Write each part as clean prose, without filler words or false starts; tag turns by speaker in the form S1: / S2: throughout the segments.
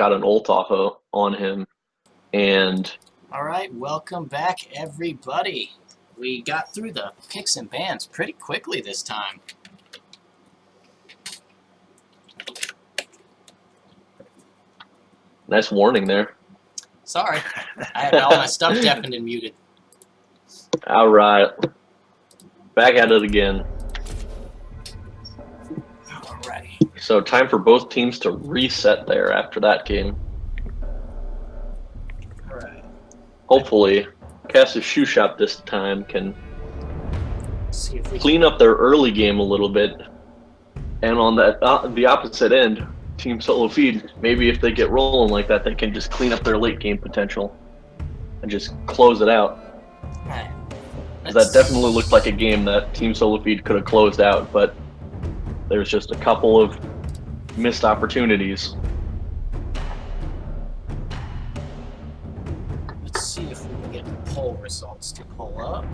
S1: got an ult on him, and
S2: All right, welcome back, everybody. We got through the picks and bans pretty quickly this time.
S1: nice warning there.
S2: Sorry, I had all my stuff deafened and muted.
S1: All right, back at it again.
S2: Alrighty.
S1: So time for both teams to reset there after that game.
S2: All right.
S1: Hopefully, Cass's Shoe Shop this time can
S2: See if we
S1: clean up their early game a little bit. And on that the opposite end, Team Solo Feed, maybe if they get rolling like that, they can just clean up their late game potential and just close it out.
S2: Right.
S1: That definitely looked like a game that Team Solo Feed could have closed out, but there's just a couple of missed opportunities.
S2: Let's see if we can get the poll results to pull up.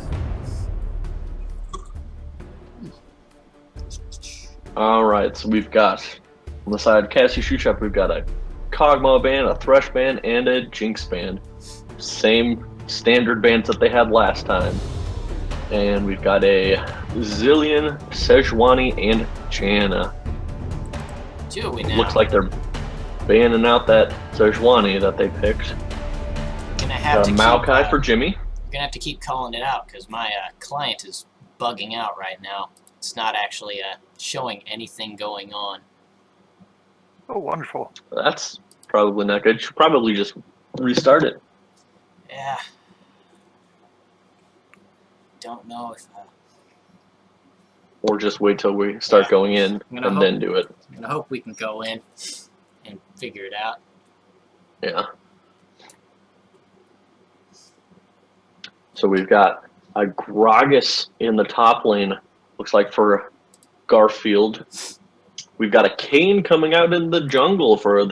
S1: All right, so we've got on the side Cassie Shoe Shop, we've got a Kog'Maw band, a Thresh band, and a Jinx band. Same standard bands that they had last time. And we've got a Zillion, Sejuani, and Janna.
S2: Do we now?
S1: Looks like they're banning out that Sejuani that they picked.
S2: Gonna have to
S1: Maokai
S2: keep,
S1: for Jimmy.
S2: Gonna have to keep calling it out because my client is bugging out right now. It's not actually showing anything going on.
S3: Oh, wonderful.
S1: That's probably not good. Should probably just restart it.
S2: Yeah. Don't know if.
S1: Or just wait till we start going in and then do it.
S2: I'm gonna hope we can go in and figure it out.
S1: Yeah. So we've got a Gragas in the top lane, looks like for Garfield. We've got a Kayn coming out in the jungle for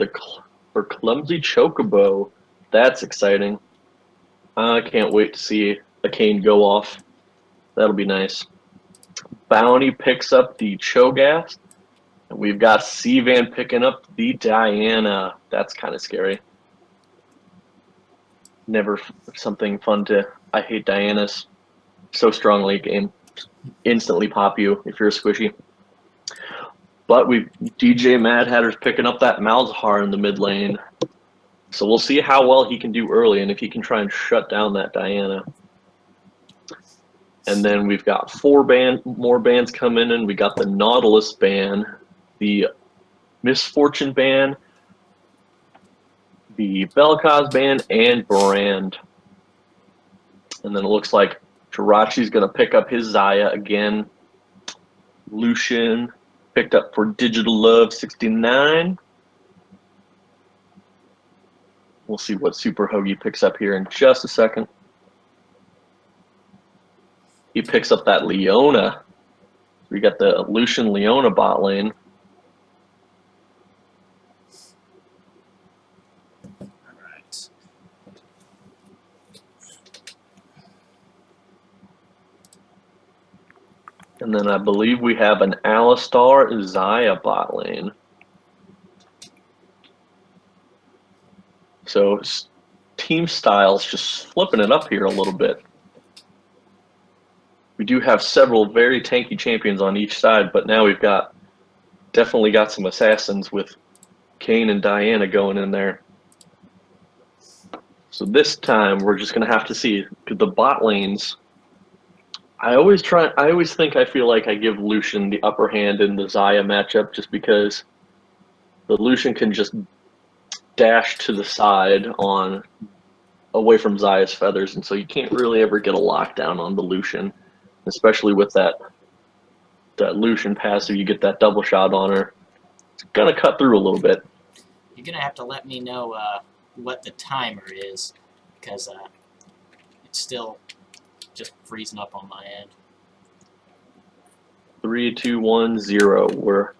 S1: Clumsy Chocobo. That's exciting. I can't wait to see a Kayn go off. That'll be nice. Bounty picks up the Cho'Gath. And we've got Sivan picking up the Diana. That's kind of scary. Never something fun to... I hate Diana's. So strong late game. Instantly pop you if you're a squishy. But DJ Mad Hatter's picking up that Malzahar in the mid lane. So we'll see how well he can do early and if he can try and shut down that Diana. And then we've got more bands coming in. We got the Nautilus band, the Misfortune band, the Belkaz band, and Brand. And then it looks like Jirachi's going to pick up his Xayah again. Lucian picked up for Digital Love 69. We'll see what Super Hoagie picks up here in just a second. He picks up that Leona. We got the Lucian Leona bot lane.
S2: All right.
S1: And then I believe we have an Alistar Xayah bot lane. So team styles just flipping it up here a little bit. We do have several very tanky champions on each side, but now we've definitely got some assassins with Kayn and Diana going in there. So this time we're just going to have to see the bot lanes. I always feel like I give Lucian the upper hand in the Xayah matchup just because the Lucian can just dash to the side away from Xayah's feathers, and so you can't really ever get a lockdown on the Lucian. Especially with that Lucian passive, you get that double shot on her. It's gonna cut through a little bit.
S2: You're gonna have to let me know what the timer is, because it's still just freezing up on my end.
S1: 3, 2, 1, 0. We're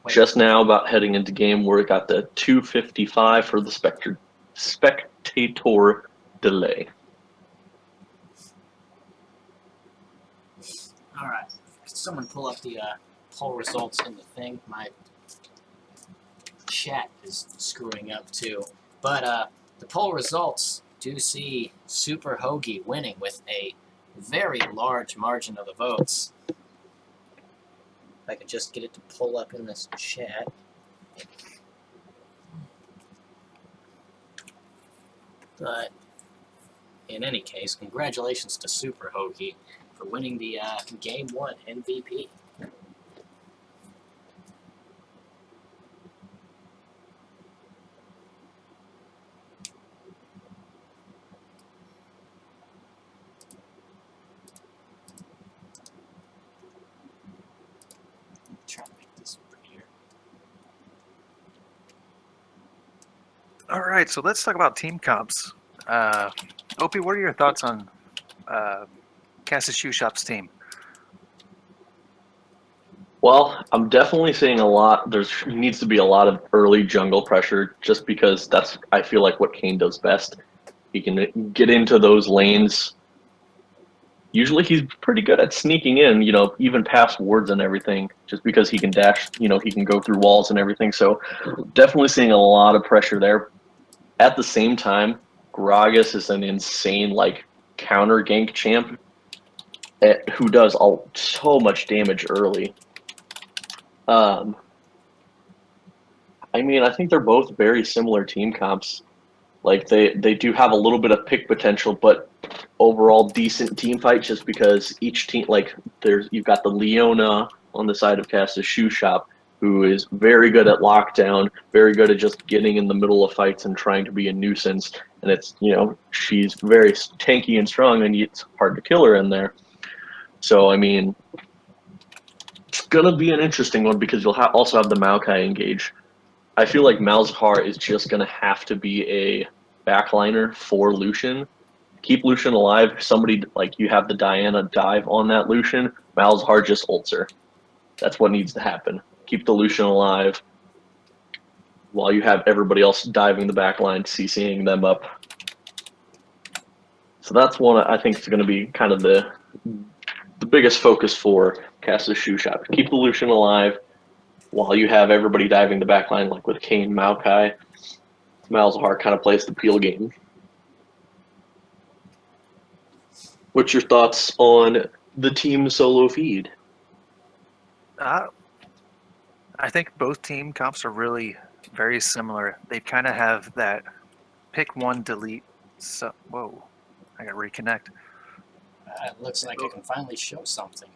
S1: just now about heading into game where we got the 2:55 for the spectator delay.
S2: All right. Could someone pull up the poll results in the thing? My chat is screwing up too. But the poll results do see Super Hoagie winning with a very large margin of the votes. If I could just get it to pull up in this chat. But in any case, congratulations to Super Hoagie for winning the Game 1 MVP. Try to make this prettier.
S3: All right, so let's talk about team comps. Opie, what are your thoughts on Cass's Shoe Shop's team?
S1: Well, I'm definitely seeing a lot. There needs to be a lot of early jungle pressure, just because that's, I feel like, what Kane does best. He can get into those lanes. Usually he's pretty good at sneaking in, even past wards and everything, just because he can dash, he can go through walls and everything. So definitely seeing a lot of pressure there. At the same time, Gragas is an insane, counter gank champ who does so much damage early. I mean, I think they're both very similar team comps. Like, they do have a little bit of pick potential, but overall decent team fight, just because each team, you've got the Leona on the side of Cass's Shoe Shop, who is very good at lockdown, very good at just getting in the middle of fights and trying to be a nuisance. And it's, she's very tanky and strong, and it's hard to kill her in there. So, I mean, it's going to be an interesting one, because you'll also have the Maokai engage. I feel like Malzahar is just going to have to be a backliner for Lucian. Keep Lucian alive. Somebody, you have the Diana dive on that Lucian, Malzahar just ults her. That's what needs to happen. Keep the Lucian alive while you have everybody else diving the backline, CCing them up. So that's one I think is going to be kind of the biggest focus for Cass's Shoe Shop. Keep the Lucian alive while you have everybody diving the backline, like with Kane, Maokai. Malzahar kind of plays the peel game. What's your thoughts on the team solo feed?
S3: I think both team comps are really very similar. They kind of have that pick one, delete. So, whoa, I got to reconnect.
S2: It looks like I can finally show something.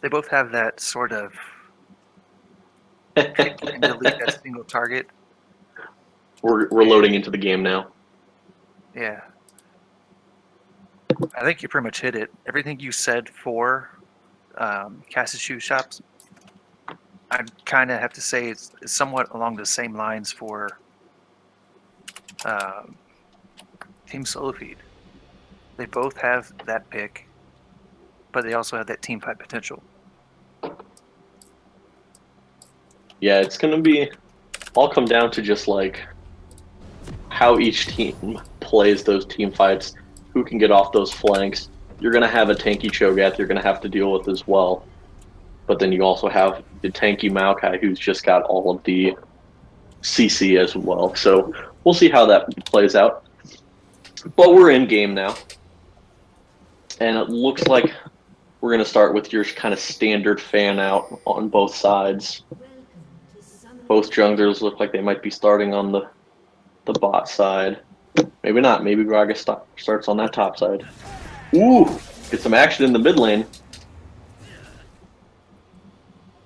S3: They both have that sort of pick and delete that single target.
S1: We're loading into the game now.
S3: Yeah. I think you pretty much hit it. Everything you said for Cass's Shoe Shops, I'd kind of have to say it's somewhat along the same lines for Team Solo Feed. They both have that pick, but they also have that team fight potential.
S1: Yeah, it's going to be all come down to just how each team plays those team fights, who can get off those flanks. You're going to have a tanky Cho'Gath you're going to have to deal with as well. But then you also have the tanky Maokai, who's just got all of the CC as well. So we'll see how that plays out. But we're in game now. And it looks like we're going to start with your kind of standard fan out on both sides. Both junglers look like they might be starting on the bot side. Maybe not. Maybe Gragas starts on that top side. Ooh! Get some action in the mid lane.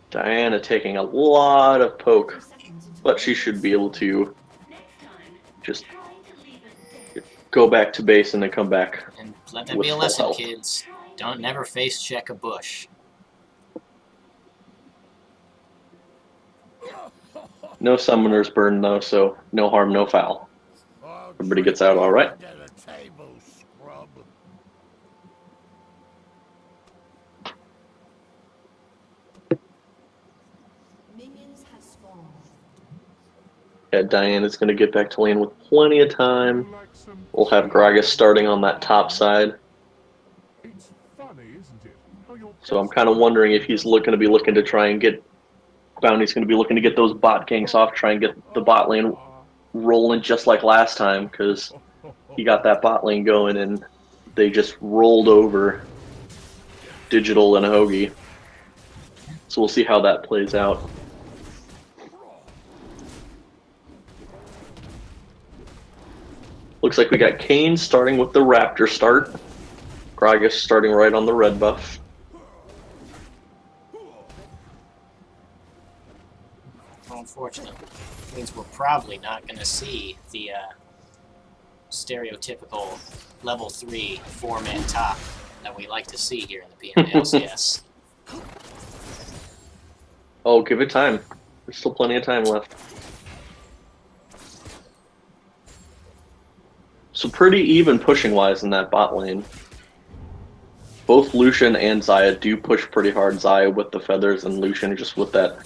S1: Diana taking a lot of poke, but she should be able to just go back to base and then come back.
S2: And let that be a lesson, kids. Don't never face check a bush.
S1: No summoners burn though, so no harm, no foul. Everybody gets out all right. Yeah, Diana's going to get back to lane with plenty of time. We'll have Gragas starting on that top side. So I'm kind of wondering if he's going to be looking to try and get Bounty's going to be looking to get those bot ganks off, try and get the bot lane rolling just like last time, because he got that bot lane going and they just rolled over Digital and Hoagie. So we'll see how that plays out. Looks like we got Kane starting with the Raptor start. Gragas starting right on the red buff.
S2: Unfortunately, means we're probably not going to see the stereotypical level 3 4-man top that we like to see here in the PMA LCS.
S1: Oh, give it time. There's still plenty of time left. So pretty even pushing-wise in that bot lane. Both Lucian and Xayah do push pretty hard. Xayah with the feathers and Lucian just with that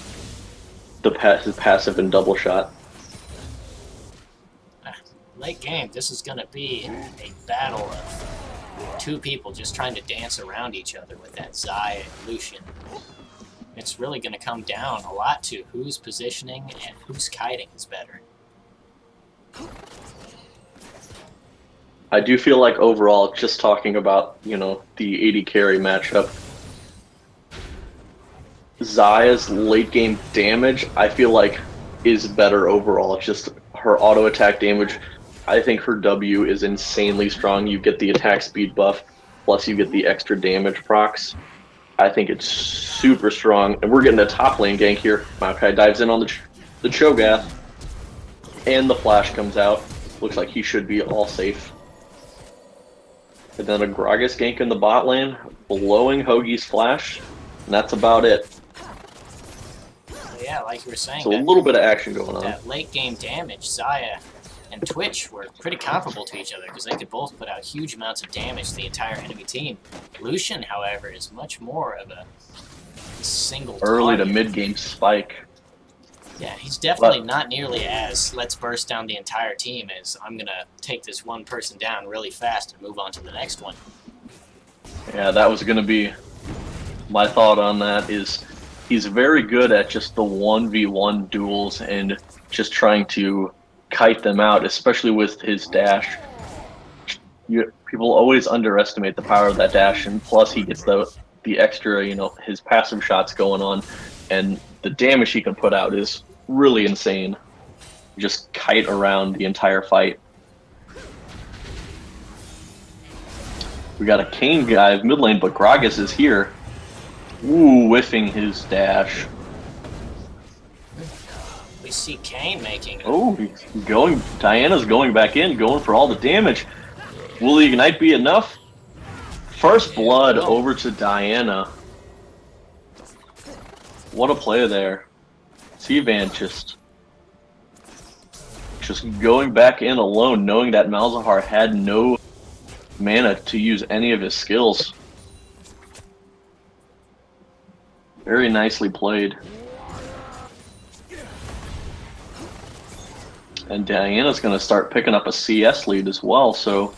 S1: his passive and double shot.
S2: Late game, this is going to be a battle of two people just trying to dance around each other with that Xayah and Lucian. It's really going to come down a lot to who's positioning and who's kiting is better.
S1: I do feel like overall, just talking about, you know, the AD carry matchup, Xayah's late game damage, I feel like, is better overall. It's just her auto attack damage. I think her W is insanely strong. You get the attack speed buff, plus you get the extra damage procs. I think it's super strong. And we're getting a top lane gank here. Maokai dives in on the Cho'Gath, and the flash comes out. Looks like he should be all safe. And then a Gragas gank in the bot lane, blowing Hoagie's flash, and that's about it.
S2: Yeah, like you were saying,
S1: So a little bit of action going on.
S2: That late game damage, Xayah and Twitch were pretty comparable to each other because they could both put out huge amounts of damage to the entire enemy team. Lucian, however, is much more of a single
S1: Early to
S2: target.
S1: mid-game spike.
S2: Yeah, he's definitely not nearly as let's burst down the entire team as I'm going to take this one person down really fast and move on to the next one.
S1: Yeah, that was going to be my thought on that. Is he's very good at just the 1v1 duels and just trying to kite them out, especially with his dash. People always underestimate the power of that dash, and plus he gets the extra, you know, his passive shots going on, and the damage he can put out is really insane. Just kite around the entire fight. We got a Kane guy mid lane, but Gragas is here. Ooh, whiffing his dash.
S2: We see Kane making...
S1: Oh, he's going. Diana's going back in, going for all the damage. Will the ignite be enough? First blood over to Diana. What a play there. Sivan just going back in alone, knowing that Malzahar had no mana to use any of his skills. Very nicely played. And Diana's going to start picking up a CS lead as well, so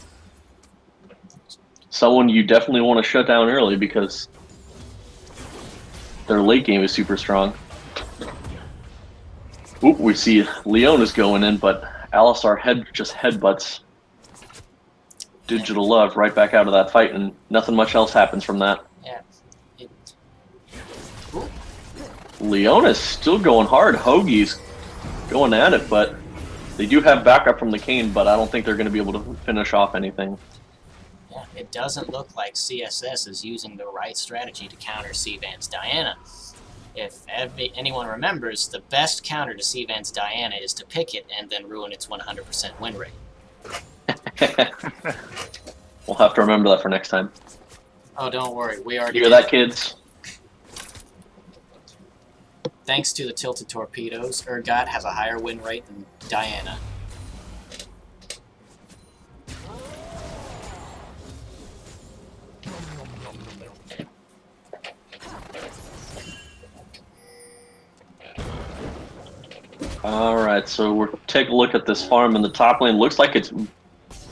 S1: someone you definitely want to shut down early because their late game is super strong. Oop, we see Leon is going in, but Alistar just headbutts Digital Love right back out of that fight, and nothing much else happens from that.
S2: Yeah.
S1: Leon is still going hard. Hoagie's going at it, but they do have backup from the Kane, but I don't think they're going to be able to finish off anything.
S2: Yeah, it doesn't look like CSS is using the right strategy to counter Sivan's Diana. If anyone remembers, the best counter to Sivan's Diana is to pick it and then ruin its 100% win rate.
S1: We'll have to remember that for next time.
S2: Oh, don't worry. We already
S1: Hear
S2: did
S1: that,
S2: it.
S1: kids?
S2: Thanks to the tilted torpedoes, Urgot has a higher win rate than Diana.
S1: Alright, so we're taking a look at this farm in the top lane. Looks like it's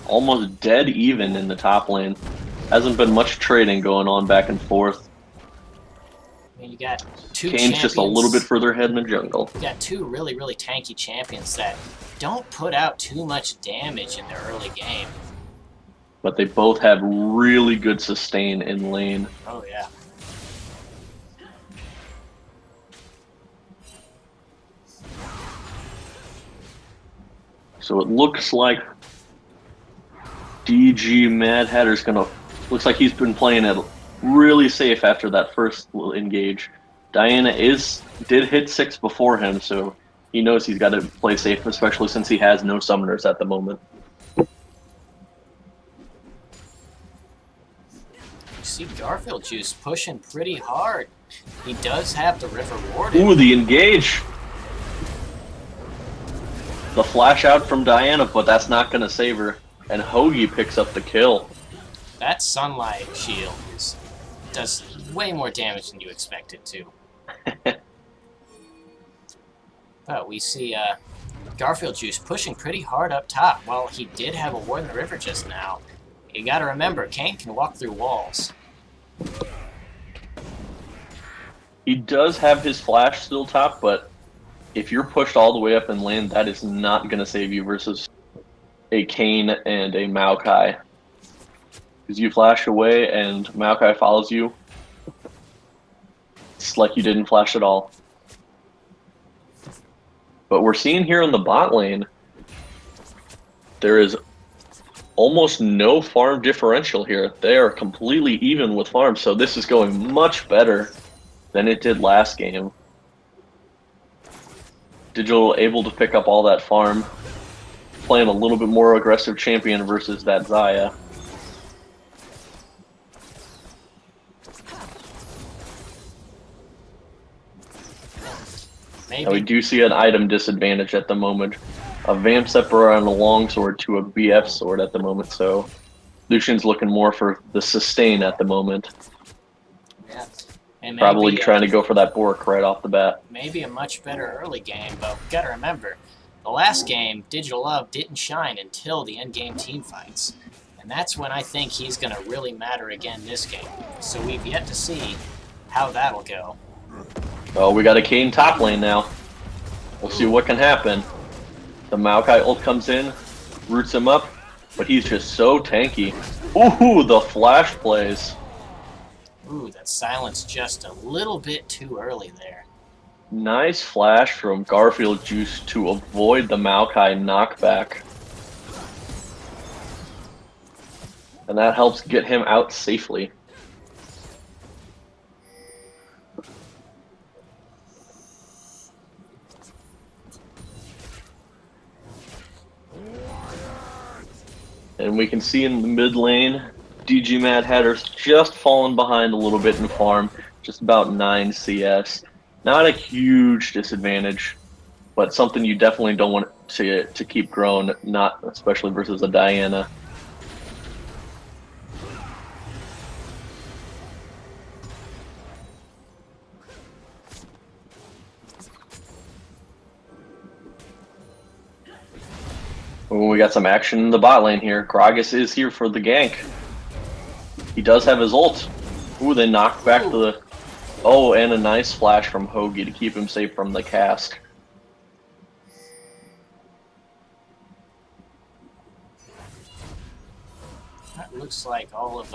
S1: almost dead even in the top lane. Hasn't been much trading going on back and forth.
S2: I mean, you got two
S1: Kane's
S2: champions.
S1: just a little bit further ahead in the jungle.
S2: You got two really, really tanky champions that don't put out too much damage in their early game.
S1: But they both have really good sustain in lane.
S2: Oh, yeah.
S1: So it looks like DG Mad Hatter's gonna. Looks like he's been playing it really safe after that first engage. Diana did hit 6 before him, so he knows he's got to play safe, especially since he has no summoners at the moment.
S2: You see Garfield Juice pushing pretty hard. He does have the river warded.
S1: Ooh, the engage! The flash out from Diana, but that's not going to save her. And Hoagie picks up the kill.
S2: That sunlight shield does way more damage than you expect it to. But we see Garfield Juice pushing pretty hard up top. While he did have a ward in the river just now, you gotta remember, Kane can walk through walls.
S1: He does have his flash still top, but if you're pushed all the way up in lane, that is not going to save you versus a Kane and a Maokai. Because you flash away and Maokai follows you, it's like you didn't flash at all. But we're seeing here in the bot lane, there is almost no farm differential here. They are completely even with farm, so this is going much better than it did last game. Digital able to pick up all that farm, playing a little bit more aggressive champion versus that Xayah.
S2: Maybe.
S1: Now we do see an item disadvantage at the moment. A Vamp Scepter on a longsword to a BF sword at the moment, so Lucian's looking more for the sustain at the moment.
S2: Yeah. And maybe,
S1: Probably trying to go for that Bork right off the bat.
S2: Maybe a much better early game, but we gotta remember, the last game, Digital Love didn't shine until the end game team fights. And that's when I think he's gonna really matter again this game. So we've yet to see how that'll go.
S1: Oh, we got a Kane top lane now. We'll see what can happen. The Maokai ult comes in, roots him up, but he's just so tanky. Ooh, the flash plays.
S2: Ooh, that silence just a little bit too early there.
S1: Nice flash from Garfield Juice to avoid the Maokai knockback. And that helps get him out safely. And we can see in the mid lane, DG Mad Hatter's just fallen behind a little bit in farm, just about 9 CS. Not a huge disadvantage, but something you definitely don't want to keep growing, not especially versus a Diana. Ooh, we got some action in the bot lane here. Gragas is here for the gank. He does have his ult. Ooh, they knocked back to the... Oh, and a nice flash from Hoagie to keep him safe from the cask.
S2: That looks like all of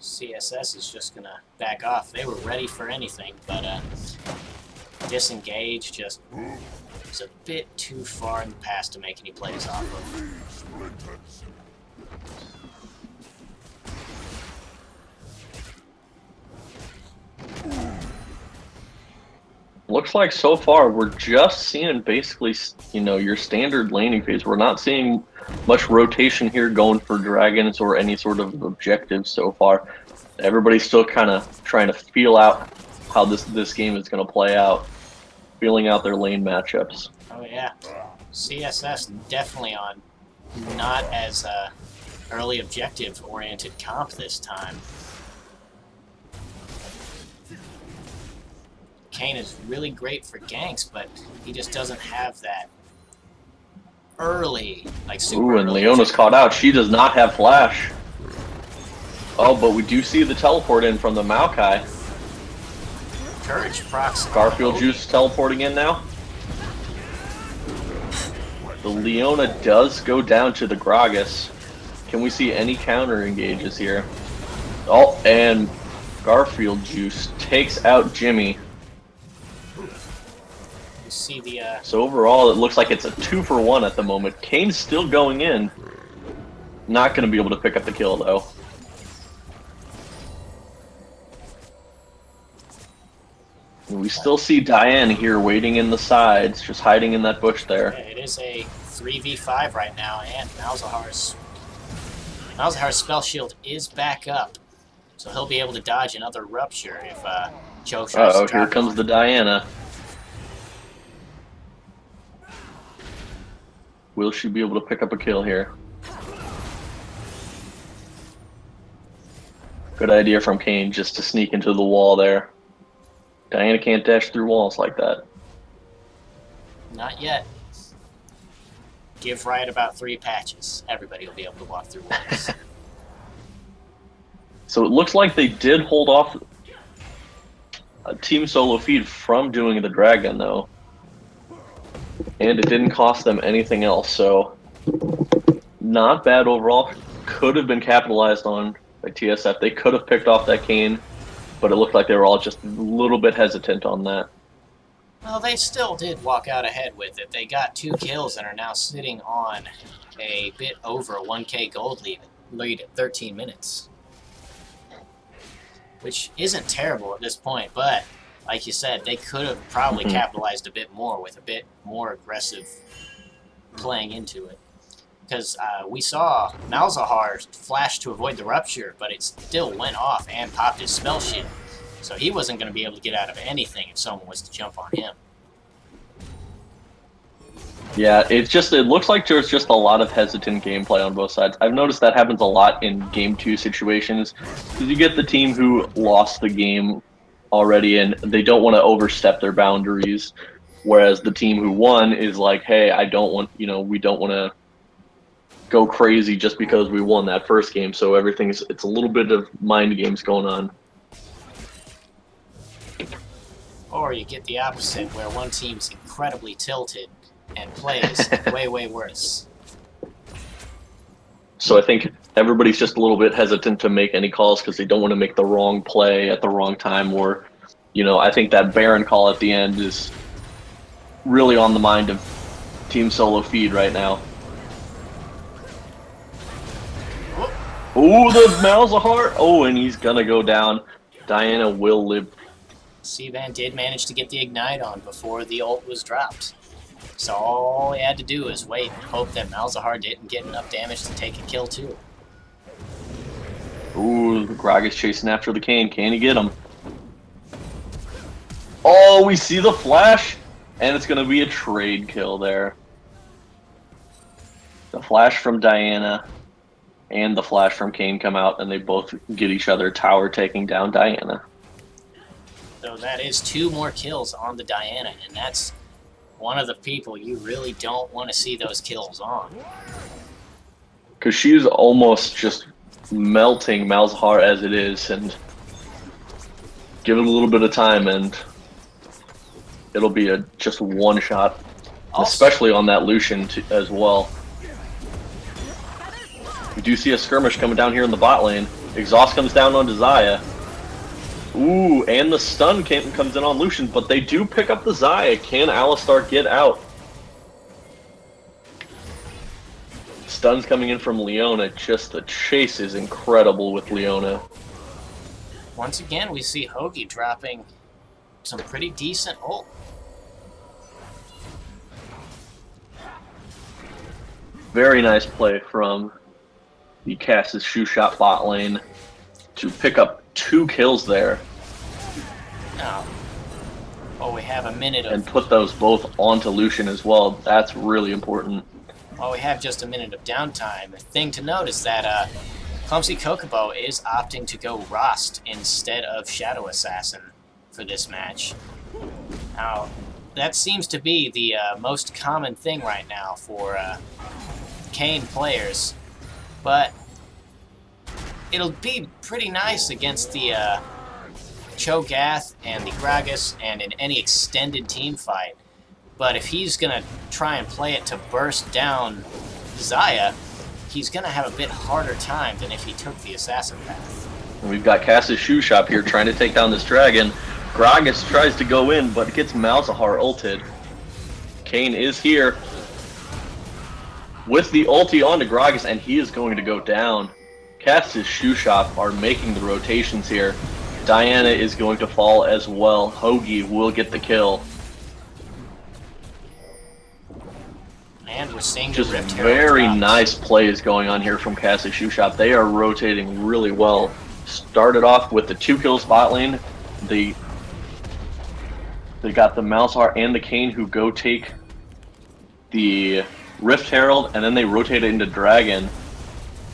S2: CSS is just gonna back off. They were ready for anything, but disengage just was a bit too far in the past to make any plays off of.
S1: Looks like so far we're just seeing basically, you know, your standard laning phase. We're not seeing much rotation here going for dragons or any sort of objectives so far. Everybody's still kind of trying to feel out how this game is going to play out, feeling out their lane matchups.
S2: Oh yeah, CSS definitely on not as early objective oriented comp this time. Kane is really great for ganks, but he just doesn't have that early, like super
S1: Ooh, and
S2: early
S1: Leona's
S2: objective.
S1: caught out. She does not have flash. Oh, but we do see the teleport in from the Maokai.
S2: encourage procs.
S1: Garfield Juice teleporting in now. The Leona does go down to the Gragas. Can we see any counter engages here? Oh, and Garfield Juice takes out Jimmy.
S2: You see the
S1: So overall, it looks like it's a 2-for-1 at the moment. Kane's still going in. Not going to be able to pick up the kill, though. We still see Diane here waiting in the sides, just hiding in that bush there.
S2: it is a 3v5 right now, and Malzahar's spell shield is back up, so he'll be able to dodge another rupture if Joe tries to
S1: Uh-oh, here
S2: drop
S1: comes
S2: on.
S1: the Diana. Will she be able to pick up a kill here? Good idea from Kane just to sneak into the wall there. Diana can't dash through walls like that.
S2: Not yet. Give Riot about 3 patches. Everybody will be able to walk through walls.
S1: So it looks like they did hold off a team solo feed from doing the dragon, though. And it didn't cost them anything else, so not bad overall. Could have been capitalized on by TSF. They could have picked off that Kane, but it looked like they were all just a little bit hesitant on that.
S2: Well, they still did walk out ahead with it. They got 2 kills and are now sitting on a bit over a 1k gold lead at 13 minutes. Which isn't terrible at this point, but like you said, they could have probably capitalized a bit more with a bit more aggressive playing into it. Because we saw Malzahar flash to avoid the rupture, but it still went off and popped his spell shield. So he wasn't going to be able to get out of anything if someone was to jump on him.
S1: Yeah, it looks like there's just a lot of hesitant gameplay on both sides. I've noticed that happens a lot in Game 2 situations, because you get the team who lost the game already and they don't want to overstep their boundaries, whereas the team who won is like, hey, I don't want, we don't want to go crazy just because we won that first game, so it's a little bit of mind games going on.
S2: Or you get the opposite, where one team's incredibly tilted and plays way, way worse.
S1: So I think everybody's just a little bit hesitant to make any calls because they don't want to make the wrong play at the wrong time, or, I think that Baron call at the end is really on the mind of Team Solo Feed right now. Ooh, the Malzahar! Oh, and he's gonna go down. Diana will live.
S2: Seavan did manage to get the Ignite on before the ult was dropped. So all he had to do was wait and hope that Malzahar didn't get enough damage to take a kill too.
S1: Ooh, the Grog is chasing after the Kane. Can he get him? Oh, we see the flash, and it's gonna be a trade kill there. The flash from Diana and the flash from Kane come out, and they both get each other tower taking down Diana.
S2: So that is 2 more kills on the Diana, and that's one of the people you really don't want to see those kills on.
S1: Because she's almost just melting Malzahar as it is, and give it a little bit of time, and it'll be just one shot, especially on that Lucian as well. We do see a skirmish coming down here in the bot lane. Exhaust comes down onto Xayah. Ooh, and the stun comes in on Lucian, but they do pick up the Xayah. Can Alistar get out? Stun's coming in from Leona. Just the chase is incredible with Leona.
S2: Once again, we see Hoagie dropping some pretty decent ult.
S1: Very nice play from the Cass's Shoe Shot bot lane to pick up 2 kills there.
S2: Oh, we have a minute of...
S1: And put those both onto Lucian as well. That's really important.
S2: Well, we have just a minute of downtime. The thing to note is that Clumsy Kokobo is opting to go Rost instead of Shadow Assassin for this match. Now, that seems to be the most common thing right now for Kane players, but it'll be pretty nice against the Cho'Gath and the Gragas and in any extended team fight. But if he's going to try and play it to burst down Xayah, he's going to have a bit harder time than if he took the assassin path.
S1: And we've got Cass's Shoe Shop here trying to take down this dragon. Gragas tries to go in, but gets Malzahar ulted. Kayn is here with the ulti onto Gragas, and he is going to go down. Cass's Shoe Shop are making the rotations here. Diana is going to fall as well. Hoagie will get the kill.
S2: And we're seeing
S1: Just
S2: the Rift Herald
S1: very
S2: drops.
S1: nice plays going on here from Cass's Shoe Shop. They are rotating really well. Started off with the 2 kills bot lane. They got the Malzahar and the Kayn who go take the Rift Herald, and then they rotate it into Dragon.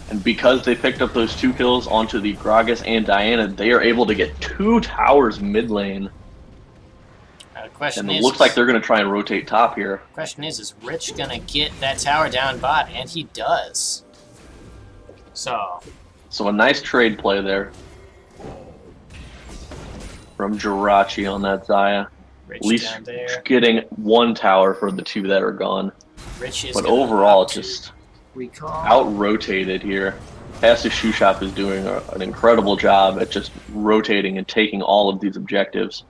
S1: And because they picked up those 2 kills onto the Gragas and Diana, they are able to get 2 towers mid lane.
S2: The question
S1: And it
S2: is,
S1: looks like they're going to try and rotate top here.
S2: question is Rich going to get that tower down bot? And he does. So,
S1: So a nice trade play there from Jirachi on that Xayah.
S2: Rich
S1: At least
S2: down there.
S1: getting 1 tower for the 2 that are gone.
S2: Rich is
S1: But
S2: gonna
S1: overall,
S2: opt to
S1: just
S2: recall.
S1: out-rotated here. Cass's Shoe Shop is doing an incredible job at just rotating and taking all of these objectives.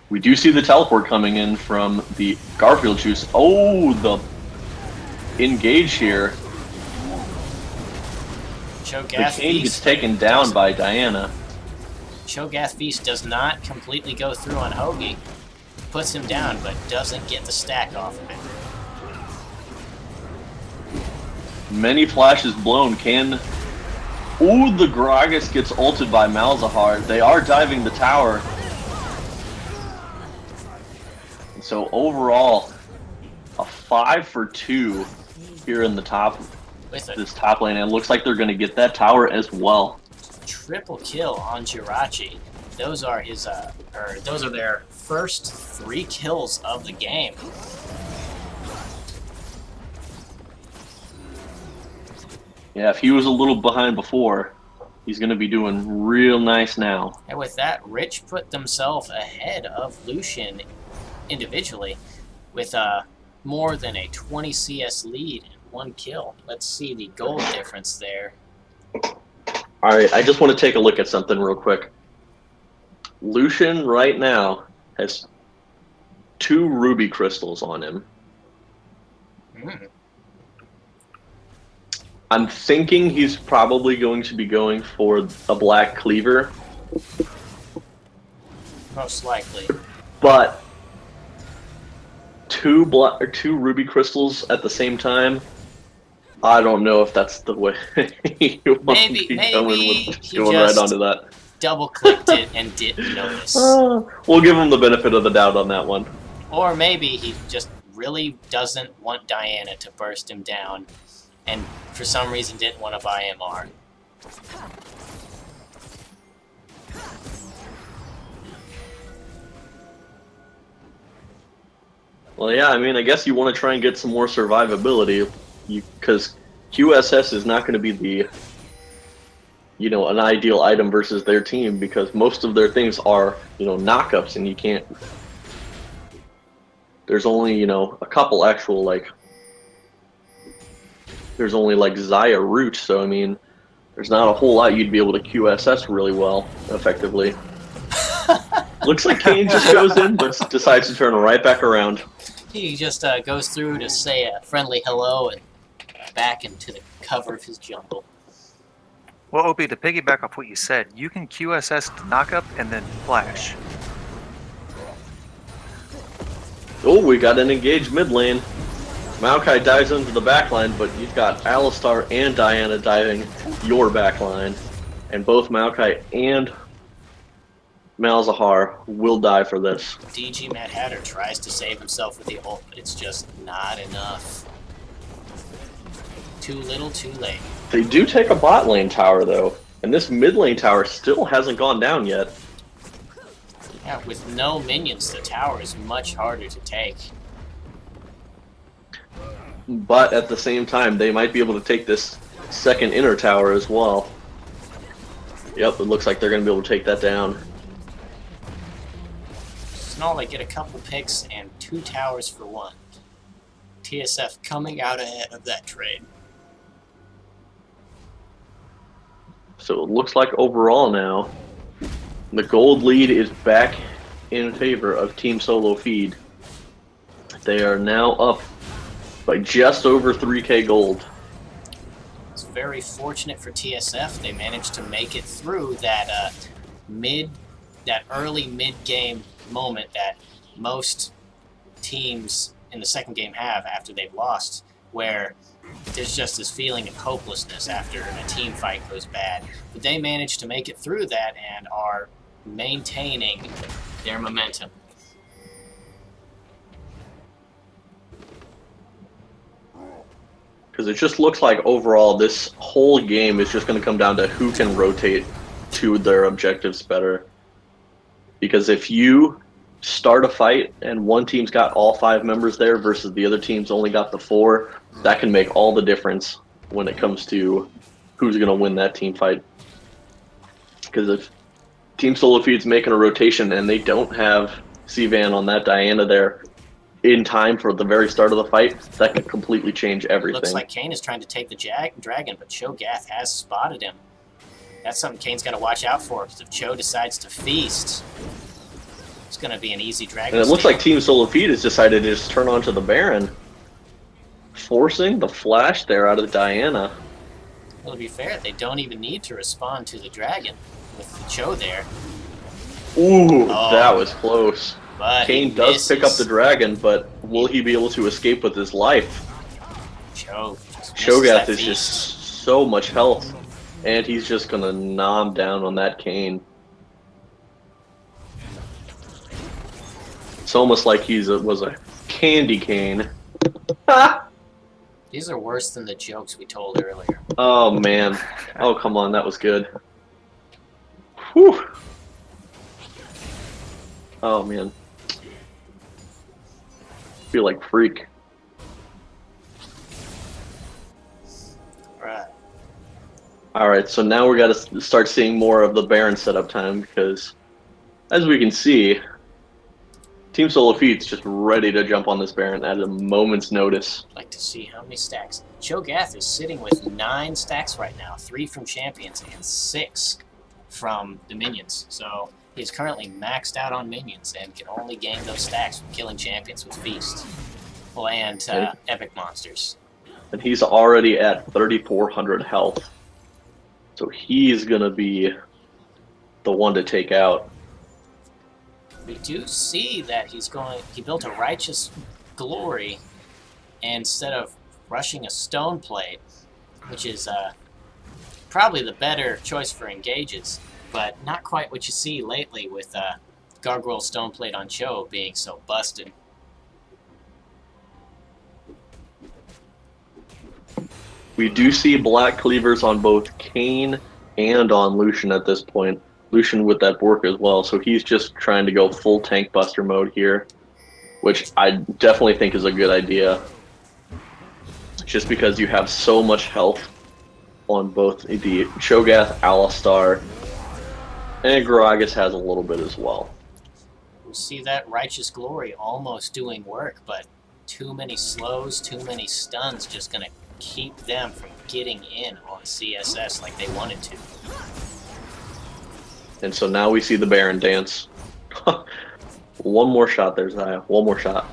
S1: We do see the teleport coming in from the Garfield Juice. Oh, the engage here. The
S2: Cho'Gath
S1: Kayn gets
S2: Feast.
S1: taken down by Diana.
S2: Cho'Gath Feast does not completely go through on Hoagie. Puts him down, but doesn't get the stack off of it.
S1: Many flashes blown. Ooh, the Gragas gets ulted by Malzahar. They are diving the tower. And so overall, a 5 for 2 here in the top,
S2: With a
S1: this top lane. And it looks like they're going to get that tower as well.
S2: triple kill on Jirachi. Those are his, those are their first 3 kills of the game.
S1: Yeah, if he was a little behind before, he's going to be doing real nice now.
S2: And with that, Rich put themselves ahead of Lucian individually with more than a 20 CS lead and 1 kill. Let's see the gold difference there.
S1: All right, I just want to take a look at something real quick. Lucian right now has 2 ruby crystals on him.
S2: Mm.
S1: I'm thinking he's probably going to be going for a black cleaver,
S2: Most likely.
S1: but 2 ruby crystals at the same time. I don't know if that's the way you want
S2: Maybe-
S1: to be
S2: maybe
S1: going with
S2: he
S1: going right
S2: just-
S1: onto that.
S2: Double clicked it and didn't notice.
S1: We'll give him the benefit of the doubt on that one.
S2: Or maybe he just really doesn't want Diana to burst him down and for some reason didn't want to buy MR.
S1: Well, yeah, I mean, I guess you want to try and get some more survivability, because QSS is not going to be the, an ideal item versus their team, because most of their things are, knockups, and you can't. There's only, a couple actual, there's only, Xayah root, so, I mean, there's not a whole lot you'd be able to QSS really well, effectively. Looks like Kayn just goes in, but decides to turn right back around.
S2: He just goes through to say a friendly hello and back into the cover of his jungle.
S3: Well, Opie, to piggyback off what you said, you can QSS knockup and then flash.
S1: Oh, we got an engaged mid lane. Maokai dives into the backline, but you've got Alistar and Diana diving your backline. And both Maokai and Malzahar will die for this.
S2: DG Mad Hatter tries to save himself with the ult, but it's just not enough. Too little, too late.
S1: They do take a bot lane tower, though. And this mid lane tower still hasn't gone down yet.
S2: Yeah, with no minions, the tower is much harder to take.
S1: But at the same time, they might be able to take this second inner tower as well. Yep, it looks like they're going to be able to take that down.
S2: So they get a couple picks and 2 towers for 1. TSF coming out ahead of that trade.
S1: So it looks like overall now, the gold lead is back in favor of Team Solo Feed. They are now up by just over 3K gold.
S2: It's very fortunate for TSF. They managed to make it through that early mid-game moment that most teams in the second game have after they've lost, where there's just this feeling of hopelessness after a team fight goes bad. But they managed to make it through that and are maintaining their momentum.
S1: Because it just looks like overall this whole game is just going to come down to who can rotate to their objectives better. Because if you start a fight and one team's got all 5 members there versus the other team's only got the 4, that can make all the difference when it comes to who's going to win that team fight. Because if Team Solo Feed's making a rotation and they don't have C-Van on that Diana there in time for the very start of the fight, that can completely change everything.
S2: Looks like Kane is trying to take the dragon, but Cho'Gath has spotted him. That's something Kane's got to watch out for, because if Cho decides to feast, it's going to be an easy dragon.
S1: And it looks like Team Solo Feed has decided to just turn onto the Baron, forcing the flash there out of Diana.
S2: Well, to be fair, they don't even need to respond to the dragon with the Cho there.
S1: Ooh, that was close.
S2: But
S1: Kane does pick up the dragon, but will he be able to escape with his life? Cho'Gath is just so much health, and he's just going to nom down on that Kane. It's almost like was a candy cane.
S2: These are worse than the jokes we told earlier.
S1: Oh, man. Oh, come on. That was good. Whew. Oh, man. Feel like freak.
S2: Right.
S1: Alright, so now we got to start seeing more of the Baron setup time, because as we can see, Team Solo Feed's just ready to jump on this Baron at a moment's notice.
S2: I'd like to see how many stacks. Cho'Gath is sitting with 9 stacks right now, 3 from champions and 6 from the minions. So he's currently maxed out on minions and can only gain those stacks from killing champions with Feast. Well, and epic monsters.
S1: And he's already at 3,400 health. So he's going to be the one to take out.
S2: We do see that he built a righteous glory instead of rushing a stone plate, which is probably the better choice for engages, but not quite what you see lately with Gargoyle stone plate on Cho being so busted.
S1: We do see black cleavers on both Kane and on Lucian at this point. Lucian with that Bork as well, so he's just trying to go full tank buster mode here, which I definitely think is a good idea. Just because you have so much health on both the Cho'Gath, Alistar, and Gragas has a little bit as well.
S2: We see that righteous glory almost doing work, but too many slows, too many stuns, just going to keep them from getting in on CSS like they wanted to.
S1: And so now we see the Baron dance. One more shot there, Zaya. One more shot.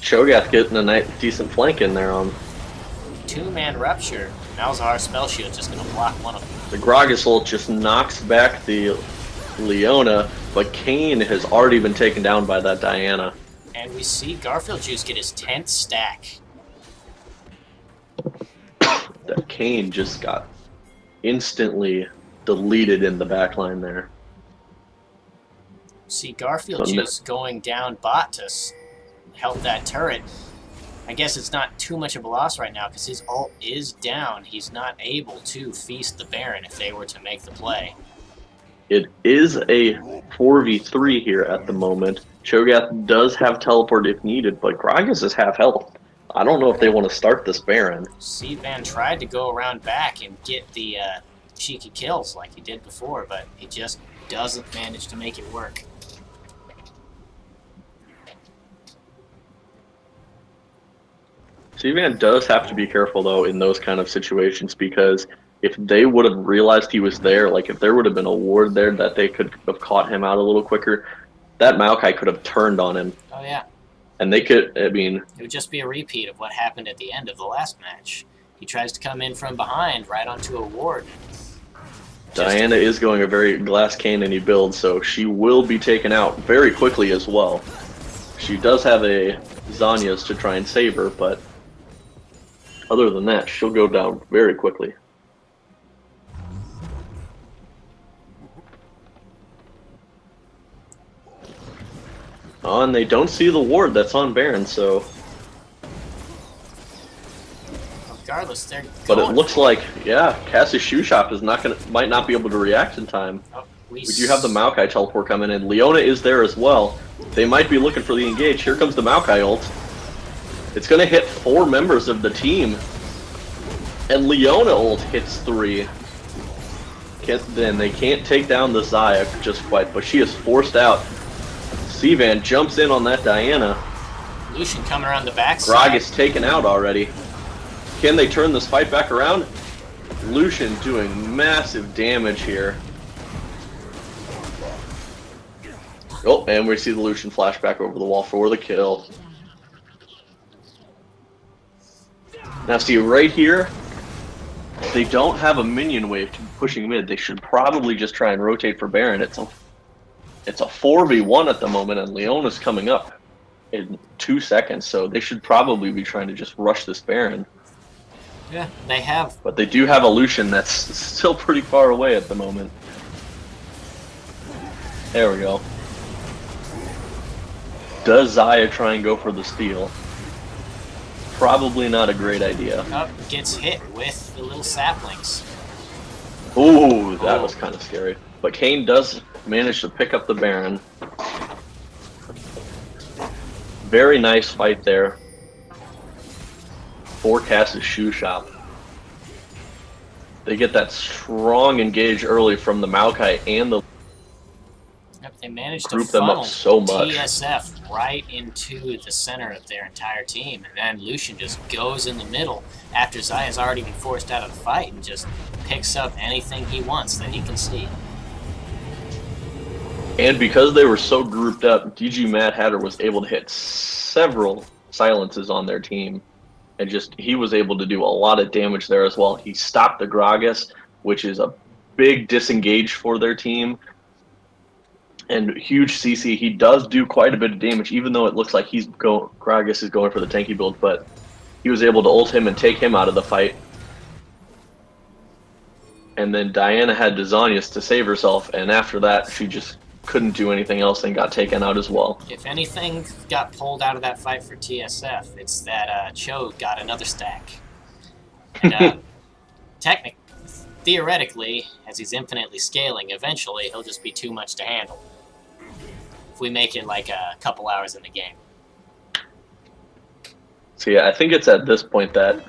S1: Cho'Gath getting a nice, decent flank in there on.
S2: 2-man rupture. Malzahar's spell shield's just going to block one of them.
S1: The Gragas ult just knocks back the Leona, but Kane has already been taken down by that Diana.
S2: And we see Garfield Juice get his 10th stack.
S1: That Kane just got instantly deleted in the backline there.
S2: See Garfield Juice going down bot to help that turret. I guess it's not too much of a loss right now because his ult is down. He's not able to feast the Baron if they were to make the play.
S1: It is a 4v3 here at the moment. Cho'Gath does have teleport if needed, but Gragas is half health. I don't know if they want to start this Baron.
S2: C-Van tried to go around back and get the cheeky kills like he did before, but he just doesn't manage to make it work.
S1: C-Van does have to be careful, though, in those kind of situations, because if they would have realized he was there, like if there would have been a ward there that they could have caught him out a little quicker, that Maokai could have turned on him.
S2: Oh, yeah.
S1: And they could, I mean...
S2: It would just be a repeat of what happened at the end of the last match. He tries to come in from behind right onto a ward.
S1: Diana is going a very glass cannon-y build, so she will be taken out very quickly as well. She does have a Zanya's to try and save her, but other than that, she'll go down very quickly. Oh, and they don't see the ward that's on Baron, so...
S2: Regardless, they're
S1: But
S2: going
S1: it looks
S2: for
S1: like, yeah, Cass's Shoe Shop is might not be able to react in time.
S2: Oh,
S1: We do have the Maokai teleport coming in. Leona is there as well. They might be looking for the engage. Here comes the Maokai ult. It's going to hit 4 members of the team. And Leona ult hits 3. Then they can't take down the Xayah just quite, but she is forced out. C-Van jumps in on that Diana.
S2: Lucian coming around the backside.
S1: Gragas taken out already. Can they turn this fight back around? Lucian doing massive damage here. Oh, and we see the Lucian flashback over the wall for the kill. Now see, right here, they don't have a minion wave pushing mid. They should probably just try and rotate for Baron. It's a 4v1 at the moment, and Leona's coming up in 2 seconds, so they should probably be trying to just rush this Baron.
S2: Yeah, they have.
S1: But they do have a Lucian that's still pretty far away at the moment. There we go. Does Xayah try and go for the steal? Probably not a great idea.
S2: Oh, gets hit with the little saplings.
S1: Ooh, that was kind of scary. But Kane does manage to pick up the Baron. Very nice fight there. For Cass's Shoe Shop. They get that strong engage early from the Maokai and the
S2: Yep, they managed
S1: group
S2: to
S1: them up
S2: funnel
S1: so much.
S2: TSF right into the center of their entire team, and then Lucian just goes in the middle after Xayah's already been forced out of the fight and just picks up anything he wants that he can see.
S1: And because they were so grouped up, DG Mad Hatter was able to hit several silences on their team. And just, he was able to do a lot of damage there as well. He stopped the Gragas, which is a big disengage for their team. And huge CC. He does do quite a bit of damage, even though it looks like Gragas is going for the tanky build, but he was able to ult him and take him out of the fight. And then Diana had Zanya's to save herself, and after that, she just couldn't do anything else and got taken out as well.
S2: If anything got pulled out of that fight for TSF, it's that Cho got another stack. And theoretically, as he's infinitely scaling, eventually he'll just be too much to handle. If we make it like a couple hours in the game.
S1: So yeah, I think it's at this point that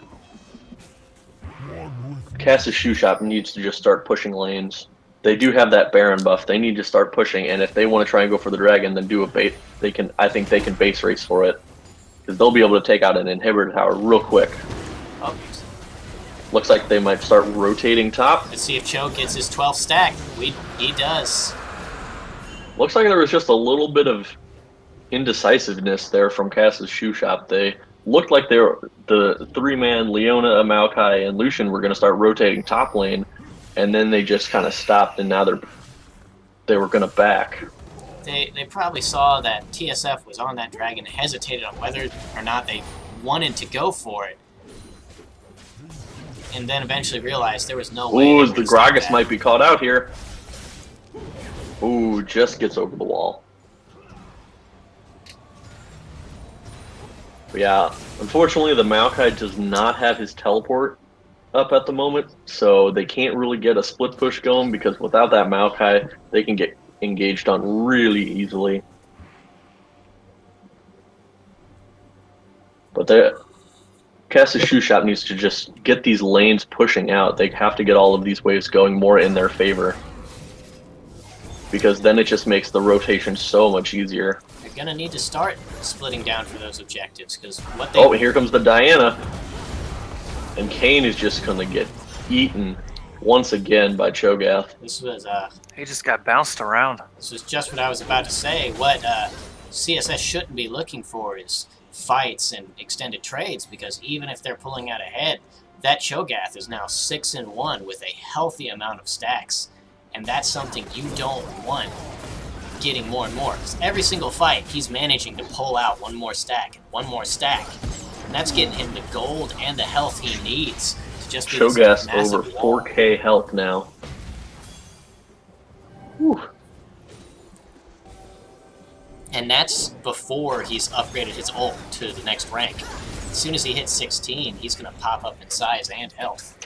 S1: Cass's Shoe Shop needs to just start pushing lanes. They do have that Baron buff. They need to start pushing, and if they want to try and go for the Dragon, then do a bait. I think they can base race for it, because they'll be able to take out an inhibitor tower real quick.
S2: Oh,
S1: Looks like they might start rotating top.
S2: let's see if Cho gets his 12th stack. He does.
S1: Looks like there was just a little bit of indecisiveness there from Cass's Shoe Shop. They looked like the 3-man Leona, Maokai, and Lucian were going to start rotating top lane, and then they just kind of stopped, and now they were going to back.
S2: They probably saw that TSF was on that dragon and hesitated on whether or not they wanted to go for it. And then eventually realized there was no way.
S1: Ooh, the Gragas might be caught out here. Ooh, just gets over the wall. But yeah, unfortunately the Maokai does not have his teleport up at the moment, so they can't really get a split push going, because without that Maokai, they can get engaged on really easily. But Cass's shoe shop needs to just get these lanes pushing out. They have to get all of these waves going more in their favor. Because then it just makes the rotation so much easier.
S2: They're gonna need to start splitting down for those objectives, because what they...
S1: Oh, here comes the Diana. And Kane is just gonna get eaten once again by Cho'Gath.
S2: This was
S3: He just got bounced around.
S2: this was just what I was about to say. What CSS shouldn't be looking for is fights and extended trades, because even if they're pulling out ahead, that Cho'Gath is now 6-1 with a healthy amount of stacks, and that's something you don't want getting more and more. 'Cause every single fight, he's managing to pull out one more stack and one more stack, and that's getting him the gold and the health he needs to just be this
S1: Cho'Gath's
S2: massive
S1: over
S2: wall.
S1: 4k health now. Whew.
S2: And that's before he's upgraded his ult to the next rank. As soon as he hits 16, he's going to pop up in size and health.